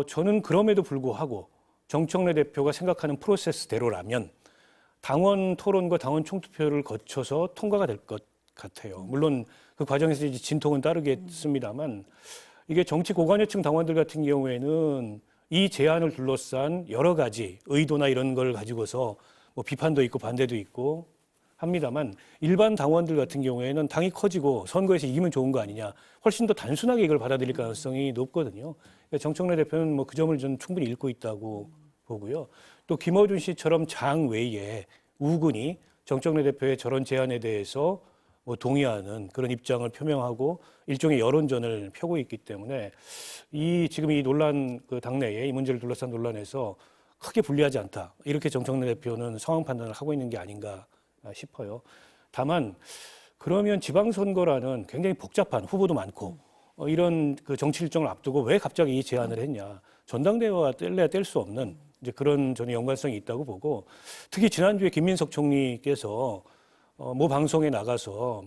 저는 그럼에도 불구하고 정청래 대표가 생각하는 프로세스대로라면 당원 토론과 당원 총투표를 거쳐서 통과가 될 것 같아요. 물론 그 과정에서 이제 진통은 따르겠습니다만 이게 정치 고관여층 당원들 같은 경우에는 이 제안을 둘러싼 여러 가지 의도나 이런 걸 가지고서 뭐 비판도 있고 반대도 있고 합니다만 일반 당원들 같은 경우에는 당이 커지고 선거에서 이기면 좋은 거 아니냐 훨씬 더 단순하게 이걸 받아들일 가능성이 높거든요. 정청래 대표는 뭐 그 점을 저는 충분히 읽고 있다고 보고요. 또 김어준 씨처럼 장 외에 우군이 정청래 대표의 저런 제안에 대해서 뭐 동의하는 그런 입장을 표명하고 일종의 여론전을 펴고 있기 때문에 지금 이 논란 그 당내에 이 문제를 둘러싼 논란에서 크게 불리하지 않다. 이렇게 정청래 대표는 상황 판단을 하고 있는 게 아닌가 싶어요. 다만 그러면 지방선거라는 굉장히 복잡한 후보도 많고 이런 그 정치 일정을 앞두고 왜 갑자기 이 제안을 했냐. 전당대회와 뗄래야 뗄 수 없는 이제 그런 저는 연관성이 있다고 보고 특히 지난주에 김민석 총리께서 모 방송에 나가서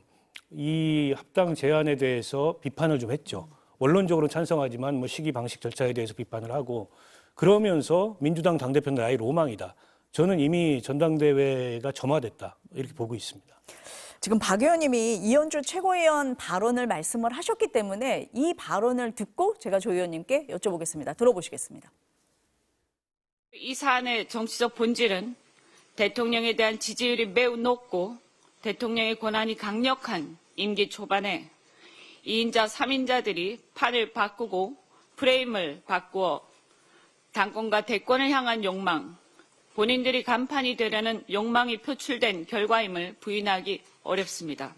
이 합당 제안에 대해서 비판을 좀 했죠. 원론적으로 찬성하지만 뭐 시기 방식 절차에 대해서 비판을 하고 그러면서 민주당 당대표는 나의 로망이다. 저는 이미 전당대회가 점화됐다. 이렇게 보고 있습니다. 지금 박 의원님이 이현주 최고위원 발언을 말씀을 하셨기 때문에 이 발언을 듣고 제가 조 의원님께 여쭤보겠습니다. 들어보시겠습니다. 이 사안의 정치적 본질은 대통령에 대한 지지율이 매우 높고 대통령의 권한이 강력한 임기 초반에 2인자, 3인자들이 판을 바꾸고 프레임을 바꾸어 당권과 대권을 향한 욕망, 본인들이 간판이 되려는 욕망이 표출된 결과임을 부인하기 어렵습니다.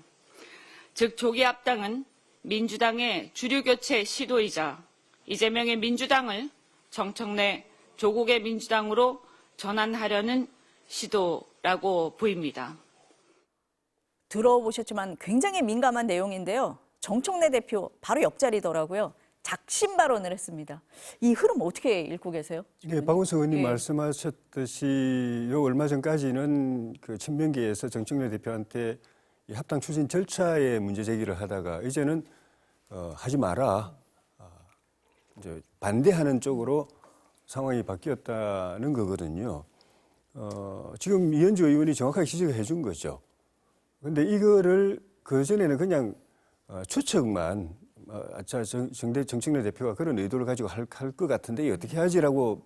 즉 조기 합당은 민주당의 주류교체 시도이자 이재명의 민주당을 정청래 조국의 민주당으로 전환하려는 시도라고 보입니다. 들어보셨지만 굉장히 민감한 내용인데요. 정청래 대표 바로 옆자리더라고요. 작심 발언을 했습니다. 이 흐름 어떻게 읽고 계세요? 예, 박원석 의원님 예. 말씀하셨듯이 요 얼마 전까지는 그 친명계에서 정청래 대표한테 이 합당 추진 절차에 문제 제기를 하다가 이제는 하지 마라. 이제 반대하는 쪽으로 상황이 바뀌었다는 거거든요. 지금 이현주 의원이 정확하게 지적을 해준 거죠. 근데 이거를 그전에는 그냥 추측만 정청래 대표가 그런 의도를 가지고 할 것 같은데 어떻게 하지라고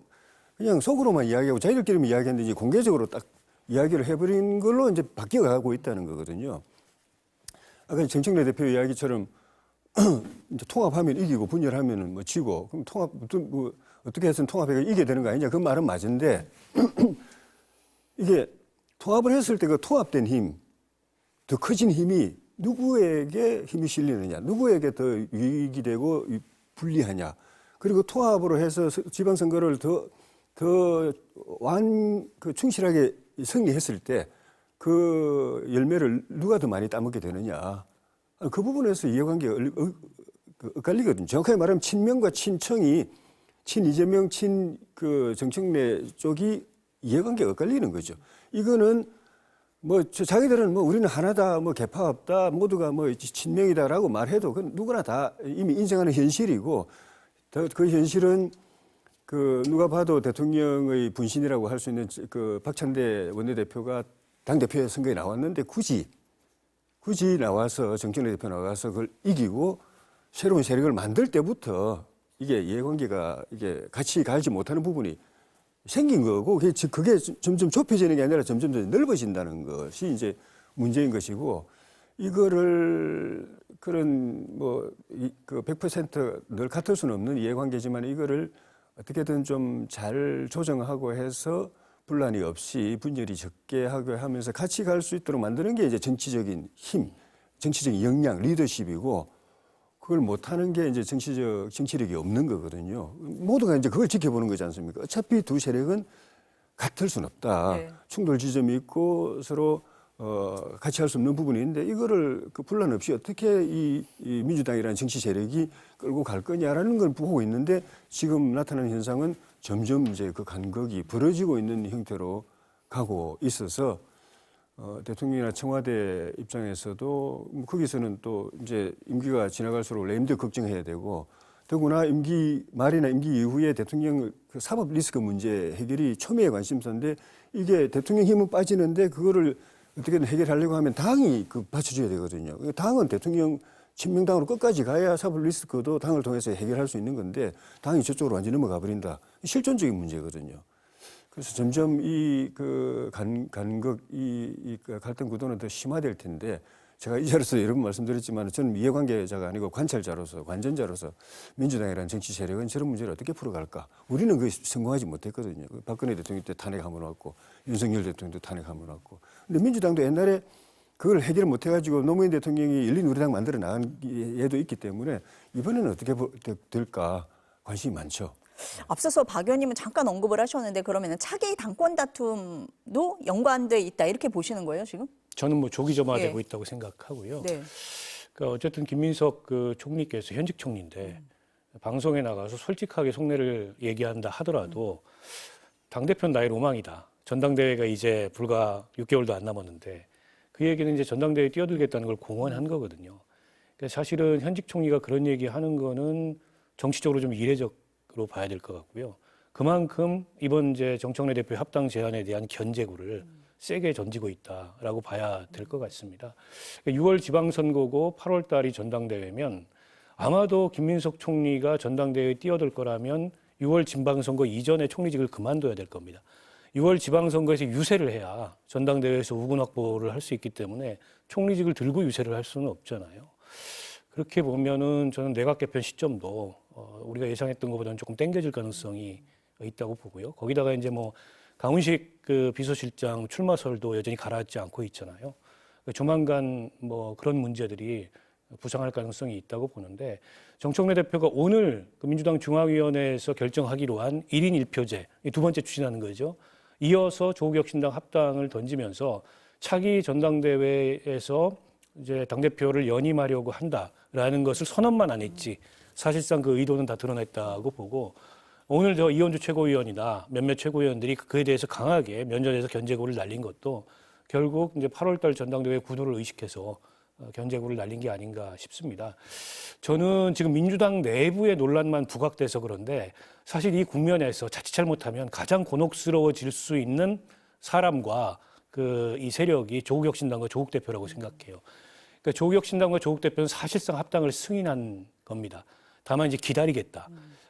그냥 속으로만 이야기하고 자기들끼리만 이야기했는데 이제 공개적으로 딱 이야기를 해버린 걸로 이제 바뀌어가고 있다는 거거든요. 아까 정청래 대표 이야기처럼 이제 통합하면 이기고 분열하면 뭐 지고 그럼 통합 뭐 어떻게 해서는 통합해서 이겨야 되는 거 아니냐 그 말은 맞은데 이게 통합을 했을 때 그 통합된 힘, 더 커진 힘이 누구에게 힘이 실리느냐, 누구에게 더 유익이 되고 불리하냐, 그리고 통합으로 해서 지방선거를 더 충실하게 승리했을 때 그 열매를 누가 더 많이 따먹게 되느냐. 그 부분에서 이해관계가 엇갈리거든요. 정확하게 말하면 친명과 친청이 친이재명, 정청래 쪽이 이해관계가 엇갈리는 거죠. 이거는 뭐 자기들은 뭐 우리는 하나다, 뭐 개파 없다, 모두가 뭐 친명이다라고 말해도 그건 누구나 다 이미 인정하는 현실이고 그 현실은 그 누가 봐도 대통령의 분신이라고 할 수 있는 그 박찬대 원내대표가 당대표 선거에 나왔는데 굳이 나와서 정청래 대표 나와서 그걸 이기고 새로운 세력을 만들 때부터 이게 이해관계가 이게 같이 가지 못하는 부분이 생긴 거고 그게 점점 좁혀지는 게 아니라 점점 더 넓어진다는 것이 이제 문제인 것이고 이거를 그런 뭐 그 100% 같을 수는 없는 이해관계지만 이거를 어떻게든 좀 잘 조정하고 해서 분란이 없이 분열이 적게 하게 하면서 같이 갈 수 있도록 만드는 게 이제 정치적인 힘, 정치적인 역량, 리더십이고 그걸 못하는 게 이제 정치력이 없는 거거든요. 모두가 이제 그걸 지켜보는 거지 않습니까? 어차피 두 세력은 같을 수는 없다. 네. 충돌 지점이 있고 서로 같이 할 수 없는 부분이 있는데 이거를 그 분란 없이 어떻게 이 민주당이라는 정치 세력이 끌고 갈 거냐라는 걸 보고 있는데 지금 나타나는 현상은 점점 이제 그 간극이 벌어지고 있는 형태로 가고 있어서 대통령이나 청와대 입장에서도 거기서는 또 이제 임기가 지나갈수록 레임드 걱정해야 되고 더구나 임기 말이나 임기 이후에 대통령 그 사법 리스크 문제 해결이 초미의 관심사인데 이게 대통령 힘은 빠지는데 그거를 어떻게든 해결하려고 하면 당이 그 받쳐줘야 되거든요. 당은 대통령 친명당으로 끝까지 가야 사법 리스크도 당을 통해서 해결할 수 있는 건데 당이 저쪽으로 완전히 넘어가 버린다. 실존적인 문제거든요. 그래서 점점 이 그 간극, 이 갈등 구도는 더 심화될 텐데 제가 이 자리에서 여러 번 말씀드렸지만 저는 이해관계자가 아니고 관찰자로서 관전자로서 민주당이라는 정치 세력은 저런 문제를 어떻게 풀어갈까? 우리는 그게 성공하지 못했거든요. 박근혜 대통령 때 탄핵 한번 왔고 윤석열 대통령도 탄핵 한번 왔고. 근데 민주당도 옛날에 그걸 해결을 못해가지고 노무현 대통령이 열린 우리당 만들어 나간 예도 있기 때문에 이번에는 어떻게 될까 관심이 많죠. 앞서서 박 의원님은 잠깐 언급을 하셨는데 그러면 차기 당권 다툼도 연관돼 있다 이렇게 보시는 거예요 지금? 저는 뭐 조기점화되고 예. 있다고 생각하고요. 네. 그러니까 어쨌든 김민석 그 총리께서 현직 총리인데 방송에 나가서 솔직하게 속내를 얘기한다 하더라도 당대표는 나의 로망이다. 전당대회가 이제 불과 6개월도 안 남았는데 그 얘기는 이제 전당대회에 뛰어들겠다는 걸 공언한 거거든요. 그러니까 사실은 현직 총리가 그런 얘기하는 거는 정치적으로 좀 이례적으로 봐야 될 것 같고요. 그만큼 이번 이제 정청래 대표의 합당 제안에 대한 견제구를 세게 던지고 있다라고 봐야 될 것 같습니다. 6월 지방선거고 8월 달이 전당대회면 아마도 김민석 총리가 전당대회에 뛰어들 거라면 6월 지방선거 이전에 총리직을 그만둬야 될 겁니다. 6월 지방선거에서 유세를 해야 전당대회에서 우군 확보를 할 수 있기 때문에 총리직을 들고 유세를 할 수는 없잖아요. 그렇게 보면은 저는 내각 개편 시점도 우리가 예상했던 것보다는 조금 땡겨질 가능성이 있다고 보고요. 거기다가 이제 뭐 강훈식 그 비서실장 출마설도 여전히 가라앉지 않고 있잖아요. 조만간 뭐 그런 문제들이 부상할 가능성이 있다고 보는데 정청래 대표가 오늘 그 민주당 중앙위원회에서 결정하기로 한 1인 1표제 두 번째 추진하는 거죠. 이어서 조국혁신당 합당을 던지면서 차기 전당대회에서 이제 당대표를 연임하려고 한다라는 것을 선언만 안 했지 사실상 그 의도는 다 드러냈다고 보고 오늘 저 이현주 최고위원이나 몇몇 최고위원들이 그에 대해서 강하게 면전에서 견제구를 날린 것도 결국 이제 8월달 전당대회 구도를 의식해서 견제구를 날린 게 아닌가 싶습니다. 저는 지금 민주당 내부의 논란만 부각돼서 그런데 사실 이 국면에서 자칫 잘못하면 가장 곤혹스러워질 수 있는 사람과 이 세력이 조국혁신당과 조국 대표라고 생각해요. 그러니까 조국혁신당과 조국 대표는 사실상 합당을 승인한 겁니다. 다만 이제 기다리겠다.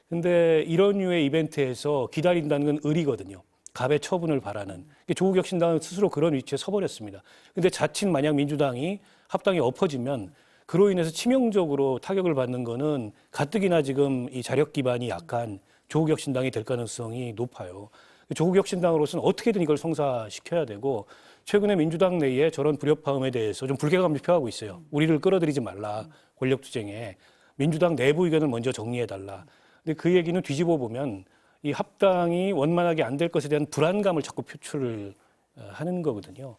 근데 이런 류의 이벤트에서 기다린다는 건 의리거든요. 갑의 처분을 바라는. 조국혁신당은 스스로 그런 위치에 서버렸습니다. 근데 자칫 만약 민주당이 합당이 엎어지면 그로 인해서 치명적으로 타격을 받는 거는 가뜩이나 지금 이 자력 기반이 약한 조국혁신당이 될 가능성이 높아요. 조국혁신당으로서는 어떻게든 이걸 성사시켜야 되고 최근에 민주당 내에 저런 불협화음에 대해서 좀 불쾌감을 표하고 있어요. 우리를 끌어들이지 말라. 권력투쟁에. 민주당 내부 의견을 먼저 정리해달라. 근데 그 얘기는 뒤집어 보면 이 합당이 원만하게 안 될 것에 대한 불안감을 자꾸 표출을 하는 거거든요.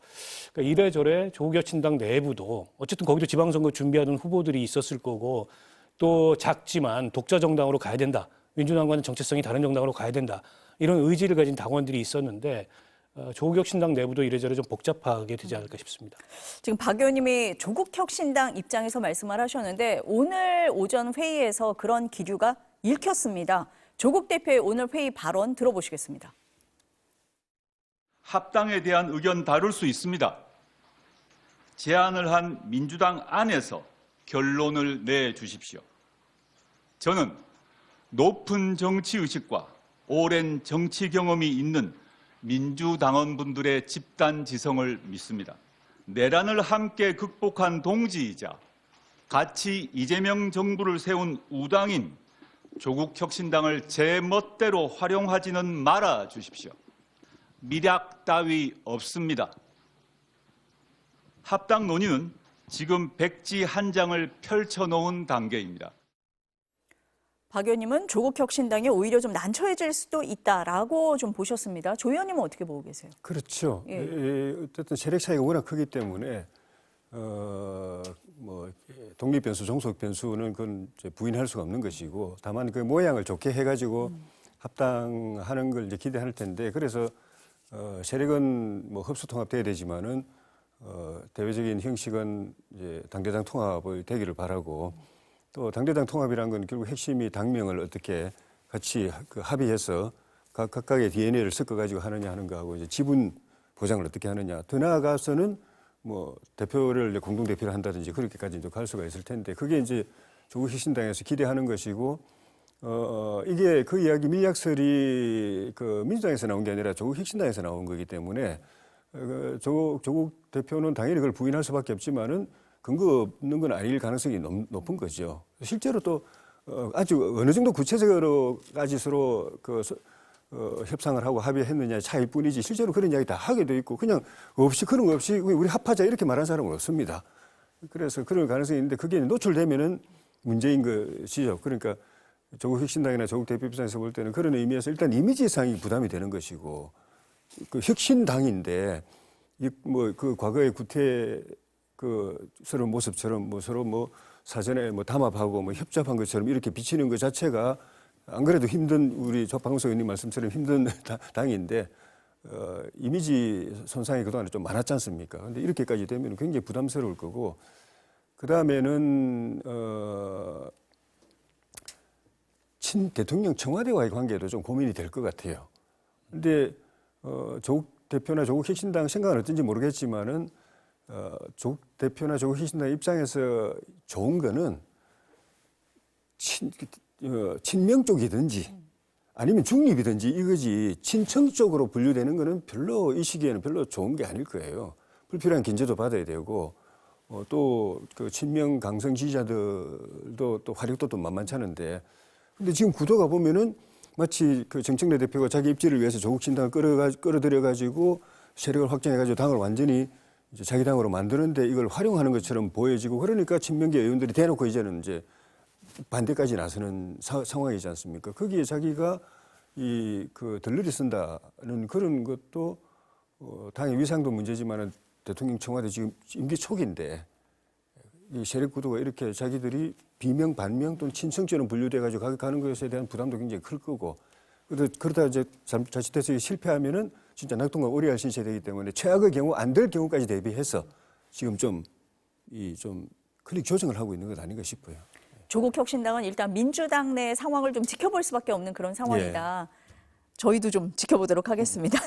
그러니까 이래저래 조국혁신당 내부도 어쨌든 거기도 지방선거 준비하는 후보들이 있었을 거고 또 작지만 독자 정당으로 가야 된다. 민주당과는 정체성이 다른 정당으로 가야 된다. 이런 의지를 가진 당원들이 있었는데 조국혁신당 내부도 이래저래 좀 복잡하게 되지 않을까 싶습니다. 지금 박 의원님이 조국혁신당 입장에서 말씀을 하셨는데 오늘 오전 회의에서 그런 기류가 읽혔습니다. 조국 대표의 오늘 회의 발언 들어보시겠습니다. 합당에 대한 의견 다룰 수 있습니다. 제안을 한 민주당 안에서 결론을 내주십시오. 저는 높은 정치의식과 오랜 정치 경험이 있는 민주당원분들의 집단 지성을 믿습니다. 내란을 함께 극복한 동지이자 같이 이재명 정부를 세운 우당인 조국혁신당을 제 멋대로 활용하지는 말아 주십시오. 미략 따위 없습니다. 합당 논의는 지금 백지 한 장을 펼쳐놓은 단계입니다. 박 의원님은 조국혁신당이 오히려 좀 난처해질 수도 있다라고 좀 보셨습니다. 조 의원님은 어떻게 보고 계세요? 그렇죠. 예. 어쨌든 세력 차이가 워낙 크기 때문에 독립 변수, 종속 변수는 그건 이제 부인할 수가 없는 것이고 다만 그 모양을 좋게 해가지고 합당하는 걸 이제 기대할 텐데 그래서 세력은 뭐 흡수 통합돼야 되지만은 대외적인 형식은 이제 당대당 통합을 되기를 바라고 또 당대당 통합이란 건 결국 핵심이 당명을 어떻게 같이 합의해서 각각의 DNA를 섞어가지고 하느냐 하는 거하고 이제 지분 보장을 어떻게 하느냐 더 나아가서는 뭐 대표를 이제 공동 대표를 한다든지 그렇게까지 갈 수가 있을 텐데 그게 이제 조국혁신당에서 기대하는 것이고 이게 그 이야기 밀약설이 그 민주당에서 나온 게 아니라 조국혁신당에서 나온 거기 때문에 조국 대표는 당연히 그걸 부인할 수밖에 없지만은 근거 없는 건 아닐 가능성이 높은 거죠. 실제로 또 아주 어느 정도 구체적으로까지 서로 협상을 하고 합의했느냐의 차이일 뿐이지 실제로 그런 이야기 다 하게 돼 있고 그냥 그런 거 없이 우리 합하자 이렇게 말한 사람은 없습니다. 그래서 그런 가능성이 있는데 그게 노출되면은 문제인 것이죠. 그러니까 조국혁신당이나 조국 대표 입장에서 볼 때는 그런 의미에서 일단 이미지상이 부담이 되는 것이고 그 혁신당인데 그 과거의 구태 서로 모습처럼 서로 사전에 담합하고 협잡한 것처럼 이렇게 비치는 것 자체가 안 그래도 힘든 우리 박홍석 의원님 말씀처럼 힘든 당인데 이미지 손상이 그동안에 좀 많았지 않습니까? 근데 이렇게까지 되면 굉장히 부담스러울 거고 그 다음에는 친 대통령 청와대와의 관계도 좀 고민이 될 것 같아요. 근데 조국 대표나 조국혁신당 생각은 어떤지 모르겠지만은 조국 대표나 조국혁신당 입장에서 좋은 거는 친명 쪽이든지 아니면 중립이든지 이거지 친청 쪽으로 분류되는 거는 별로 이 시기에는 별로 좋은 게 아닐 거예요. 불필요한 견제도 받아야 되고 또 그 친명 강성 지지자들도 또 화력도 또 만만치 않은데 근데 지금 구도가 보면은 마치 그 정청래 대표가 자기 입지를 위해서 조국신당을 끌어들여가지고 세력을 확장해가지고 당을 완전히 이제 자기 당으로 만드는데 이걸 활용하는 것처럼 보여지고 그러니까 친명계 의원들이 대놓고 이제는 이제 반대까지 나서는 상황이지 않습니까? 거기에 자기가 들러리 쓴다는 그런 것도 당의 위상도 문제지만은 대통령 청와대 지금 임기 초기인데 이 세력 구도가 이렇게 자기들이 비명, 반명 또는 친성처럼 분류돼 가지고 가는 것에 대한 부담도 굉장히 클 거고 그러다 이제 자칫해서 실패하면은 진짜 낙동강 오리알 신세되기 때문에 최악의 경우 안 될 경우까지 대비해서 지금 좀 클릭 조정을 하고 있는 것 아닌가 싶어요. 조국 혁신당은 일단 민주당 내 상황을 좀 지켜볼 수밖에 없는 그런 상황이다. 저희도 좀 지켜보도록 하겠습니다.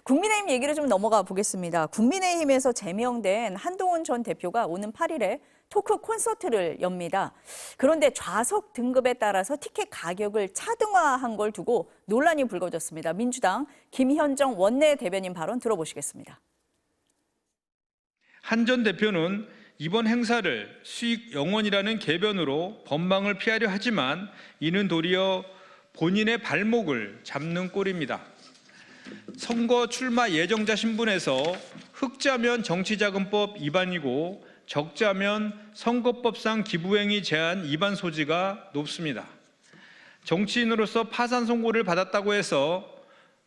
국민의힘 얘기를 좀 넘어가 보겠습니다. 국민의힘에서 제명된 한동훈 전 대표가 오는 8일에 토크 콘서트를 엽니다. 그런데 좌석 등급에 따라서 티켓 가격을 차등화한 걸 두고 논란이 불거졌습니다. 민주당 김현정 원내대변인 발언 들어보시겠습니다. 한 전 대표는 이번 행사를 수익 영원이라는 궤변으로 법망을 피하려 하지만 이는 도리어 본인의 발목을 잡는 꼴입니다. 선거 출마 예정자 신분에서 흑자면 정치자금법 위반이고 적자면 선거법상 기부행위 제한 위반 소지가 높습니다. 정치인으로서 파산 선고를 받았다고 해서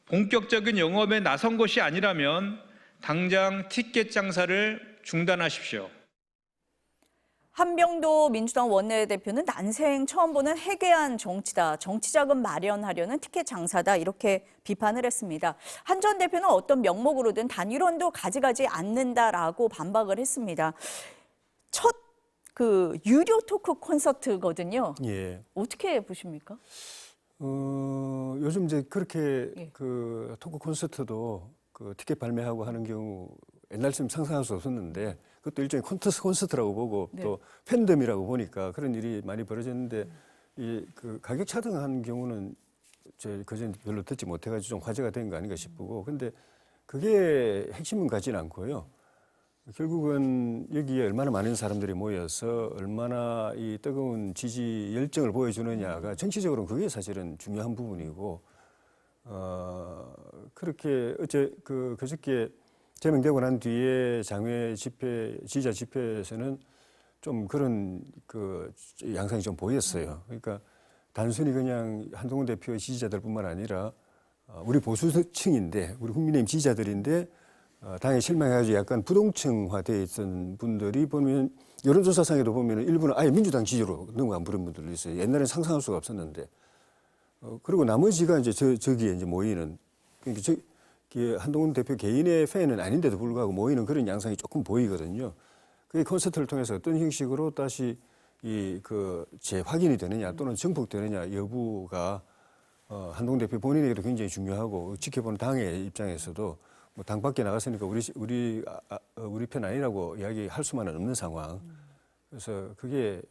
본격적인 영업에 나선 것이 아니라면 당장 티켓 장사를 중단하십시오. 한병도 민주당 원내대표는 난생 처음 보는 해괴한 정치다. 정치자금 마련하려는 티켓 장사다. 이렇게 비판을 했습니다. 한 전 대표는 어떤 명목으로든 단일원도 가져가지 않는다라고 반박을 했습니다. 첫 유료 토크 콘서트거든요. 예. 어떻게 보십니까? 요즘 이제 그렇게 그 토크 콘서트도 그 티켓 발매하고 하는 경우 옛날처럼 상상할 수 없었는데 그것도 일종의 콘서트라고 보고 또 팬덤이라고 보니까 그런 일이 많이 벌어졌는데 이 그 가격 차등한 경우는 저 그전 별로 듣지 못해가지고 좀 화제가 된 거 아닌가 싶고 근데 그게 핵심은 가지는 않고요. 결국은 여기에 얼마나 많은 사람들이 모여서 얼마나 이 뜨거운 지지 열정을 보여주느냐가 정치적으로는 그게 사실은 중요한 부분이고 그렇게 그저께 제명되고 난 뒤에 장외 집회, 지지자 집회에서는 좀 그런 그 양상이 좀 보였어요. 그러니까 단순히 그냥 한동훈 대표의 지지자들뿐만 아니라 우리 보수층인데 우리 국민의힘 지지자들인데 당에 실망해가지고 약간 부동층화되어 있던 분들이 보면 여론조사상에도 보면 일부는 아예 민주당 지지로 넘어간 분들도 있어요. 옛날에는 상상할 수가 없었는데 그리고 나머지가 이제 저기에 이제 모이는 그러니까 한동훈 대표 개인의 팬은 아닌데도 불구하고 모이는 그런 양상이 조금 보이거든요. 그게 콘서트를 통해서 어떤 형식으로 다시 재확인이 되느냐 또는 정복되느냐 여부가 한동훈 대표 본인에게도 굉장히 중요하고 지켜보는 당의 입장에서도 뭐 당 밖에 나갔으니까 우리 편 아니라고 이야기할 수만은 없는 상황. 그래서 그게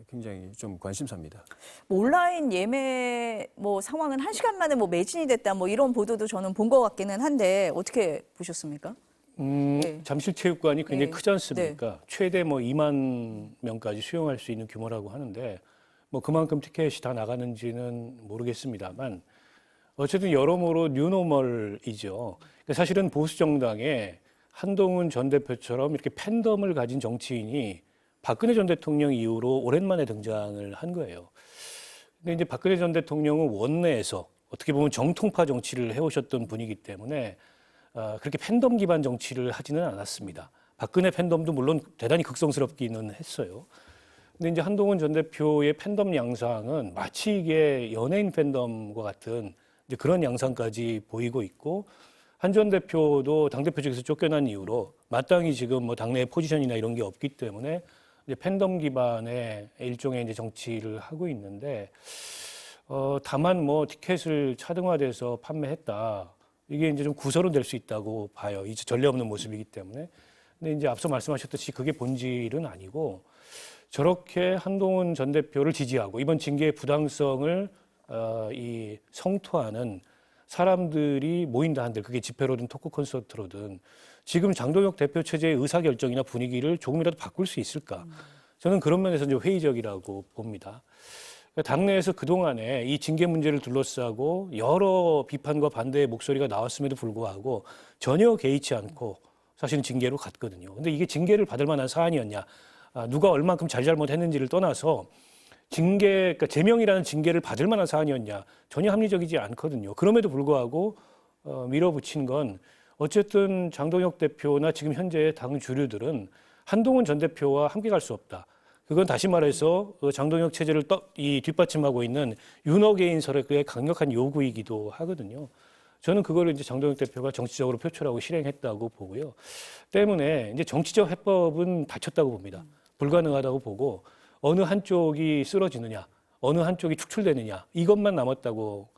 굉장히 좀 관심사입니다. 온라인 예매 상황은 1시간 만에 매진이 됐다 이런 보도도 저는 본 것 같기는 한데 어떻게 보셨습니까? 잠실체육관이 굉장히 크지 않습니까? 최대 2만 명까지 수용할 수 있는 규모라고 하는데 그만큼 티켓이 다 나가는지는 모르겠습니다만 어쨌든 여러모로 뉴노멀이죠. 사실은 보수 정당에 한동훈 전 대표처럼 이렇게 팬덤을 가진 정치인이 박근혜 전 대통령 이후로 오랜만에 등장을 한 거예요. 근데 이제 박근혜 전 대통령은 원내에서 어떻게 보면 정통파 정치를 해오셨던 분이기 때문에 그렇게 팬덤 기반 정치를 하지는 않았습니다. 박근혜 팬덤도 물론 대단히 극성스럽기는 했어요. 근데 이제 한동훈 전 대표의 팬덤 양상은 마치 이게 연예인 팬덤과 같은 이제 그런 양상까지 보이고 있고 한 전 대표도 당대표직에서 쫓겨난 이후로 마땅히 지금 당내 포지션이나 이런 게 없기 때문에 이제 팬덤 기반의 일종의 이제 정치를 하고 있는데 다만 티켓을 차등화돼서 판매했다. 이게 이제 좀 구설은 될 수 있다고 봐요. 이제 전례 없는 모습이기 때문에. 근데 이제 앞서 말씀하셨듯이 그게 본질은 아니고 저렇게 한동훈 전 대표를 지지하고 이번 징계의 부당성을 성토하는 사람들이 모인다 한들 그게 집회로든 토크 콘서트로든 지금 장동혁 대표 체제의 의사결정이나 분위기를 조금이라도 바꿀 수 있을까? 저는 그런 면에서 이제 회의적이라고 봅니다. 당내에서 그동안에 이 징계 문제를 둘러싸고 여러 비판과 반대의 목소리가 나왔음에도 불구하고 전혀 개의치 않고 사실은 징계로 갔거든요. 근데 이게 징계를 받을 만한 사안이었냐? 누가 얼만큼 잘못했는지를 떠나서 그러니까 제명이라는 징계를 받을 만한 사안이었냐? 전혀 합리적이지 않거든요. 그럼에도 불구하고 밀어붙인 건 어쨌든 장동혁 대표나 지금 현재의 당 주류들은 한동훈 전 대표와 함께 갈 수 없다. 그건 다시 말해서 장동혁 체제를 뒷받침하고 있는 윤호개인 세력의 강력한 요구이기도 하거든요. 저는 그거를 이제 장동혁 대표가 정치적으로 표출하고 실행했다고 보고요. 때문에 이제 정치적 해법은 닫혔다고 봅니다. 불가능하다고 보고 어느 한쪽이 쓰러지느냐, 어느 한쪽이 축출되느냐 이것만 남았다고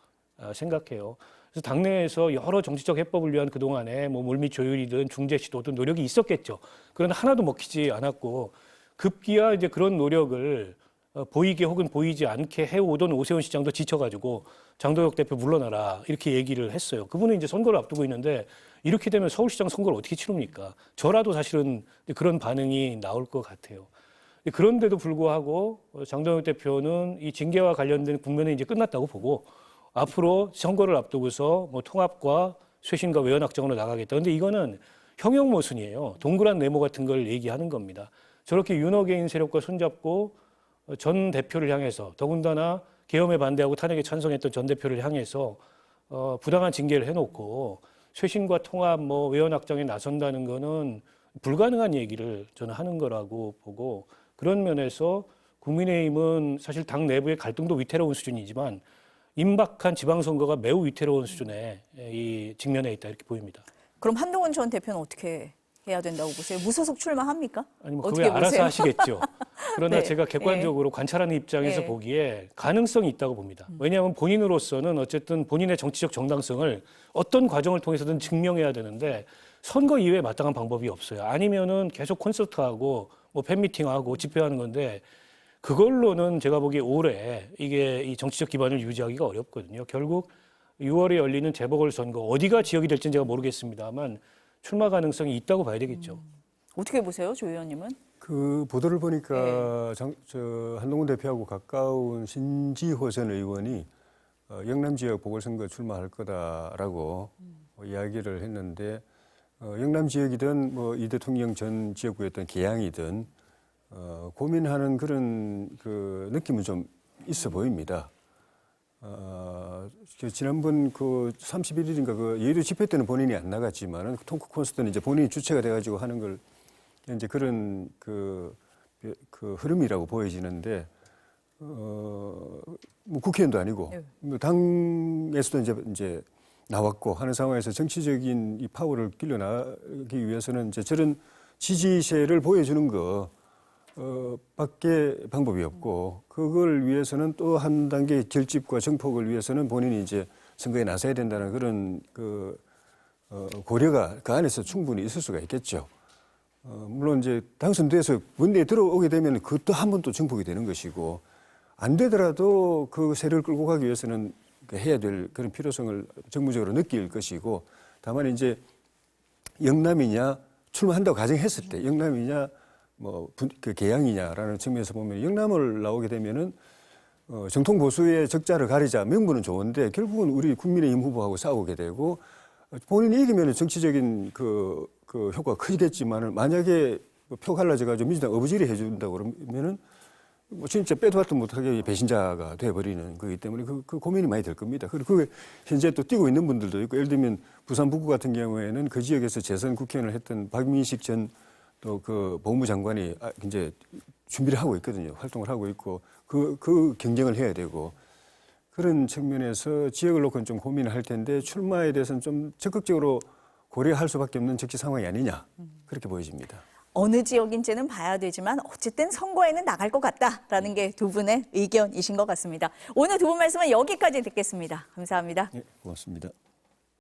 생각해요. 그래서 당내에서 여러 정치적 해법을 위한 그동안에 뭐 물밑 조율이든 중재 시도든 노력이 있었겠죠. 그러나 하나도 먹히지 않았고 급기야 이제 그런 노력을 보이게 혹은 보이지 않게 해오던 오세훈 시장도 지쳐가지고 장동혁 대표 물러나라 이렇게 얘기를 했어요. 그분은 이제 선거를 앞두고 있는데 이렇게 되면 서울시장 선거를 어떻게 치릅니까? 저라도 사실은 그런 반응이 나올 것 같아요. 그런데도 불구하고 장동혁 대표는 이 징계와 관련된 국면은 이제 끝났다고 보고 앞으로 선거를 앞두고서 뭐 통합과 쇄신과 외연 확정으로 나가겠다. 근데 이거는 형용 모순이에요. 동그란 네모 같은 걸 얘기하는 겁니다. 저렇게 윤호개인 세력과 손잡고 전 대표를 향해서 더군다나 계엄에 반대하고 탄핵에 찬성했던 전 대표를 향해서 부당한 징계를 해놓고 쇄신과 통합, 뭐 외연 확정에 나선다는 거는 불가능한 얘기를 저는 하는 거라고 보고 그런 면에서 국민의힘은 사실 당 내부의 갈등도 위태로운 수준이지만 임박한 지방선거가 매우 위태로운 수준에 이 직면해 있다 이렇게 보입니다. 그럼 한동훈 전 대표는 어떻게 해야 된다고 보세요? 무소속 출마합니까? 아니 뭐 어떻게 그게 알아서 보세요? 하시겠죠. 그러나 네. 제가 객관적으로 관찰하는 입장에서 보기에 가능성이 있다고 봅니다. 왜냐하면 본인으로서는 어쨌든 본인의 정치적 정당성을 어떤 과정을 통해서든 증명해야 되는데 선거 이외에 마땅한 방법이 없어요. 아니면은 계속 콘서트하고 뭐 팬미팅하고 집회하는 건데 그걸로는 제가 보기에 올해 이게 이 정치적 기반을 유지하기가 어렵거든요. 결국 6월에 열리는 재보궐선거 어디가 지역이 될지는 제가 모르겠습니다만 출마 가능성이 있다고 봐야 되겠죠. 어떻게 보세요, 조 의원님은? 그 보도를 보니까 한동훈 대표하고 가까운 신지호 전 의원이 영남 지역 보궐선거 출마할 거다라고 이야기를 했는데 영남 지역이든 뭐 이 대통령 전 지역구였던 계양이든 고민하는 그런 그 느낌은 좀 있어 보입니다. 지난번 그 31일인가 그 예의도 집회 때는 본인이 안 나갔지만은 통크 콘서트는 이제 본인이 주체가 돼가지고 하는 걸 이제 그런 그 흐름이라고 보여지는데 뭐 국회의원도 아니고 뭐 당에서도 이제 나왔고 하는 상황에서 정치적인 이 파워를 길러나가기 위해서는 이제 저런 지지세를 보여주는 거 밖에 방법이 없고 그걸 위해서는 또 한 단계 결집과 정폭을 위해서는 본인이 이제 선거에 나서야 된다는 그런 고려가 그 안에서 충분히 있을 수가 있겠죠. 물론 이제 당선돼서 원내에 들어오게 되면 그것도 한 번 또 정폭이 되는 것이고 안 되더라도 그 세력을 끌고 가기 위해서는 해야 될 그런 필요성을 정무적으로 느낄 것이고 다만 이제 영남이냐 출마한다고 가정했을 때 영남이냐 그 계양이냐라는 측면에서 보면 영남을 나오게 되면은 정통 보수의 적자를 가리자 명분은 좋은데 결국은 우리 국민의힘 후보하고 싸우게 되고 본인이 이기면 정치적인 그 효과가 크겠지만은 만약에 표 갈라져가지고 민주당 어부지리 해준다고 그러면은 뭐 진짜 빼도 박도 못하게 배신자가 돼버리는 거기 때문에 그 고민이 많이 될 겁니다. 그리고 그게 현재 또 뛰고 있는 분들도 있고 예를 들면 부산 북구 같은 경우에는 그 지역에서 재선 국회의원을 했던 박민식 전 또 그 법무부 장관이 이제 준비를 하고 있거든요. 활동을 하고 있고 그 경쟁을 해야 되고 그런 측면에서 지역을 놓고는 좀 고민을 할 텐데 출마에 대해서는 좀 적극적으로 고려할 수밖에 없는 정치 상황이 아니냐 그렇게 보여집니다. 어느 지역인지는 봐야 되지만 어쨌든 선거에는 나갈 것 같다라는 게 두 분의 의견이신 것 같습니다. 오늘 두 분 말씀은 여기까지 듣겠습니다. 감사합니다. 네, 고맙습니다.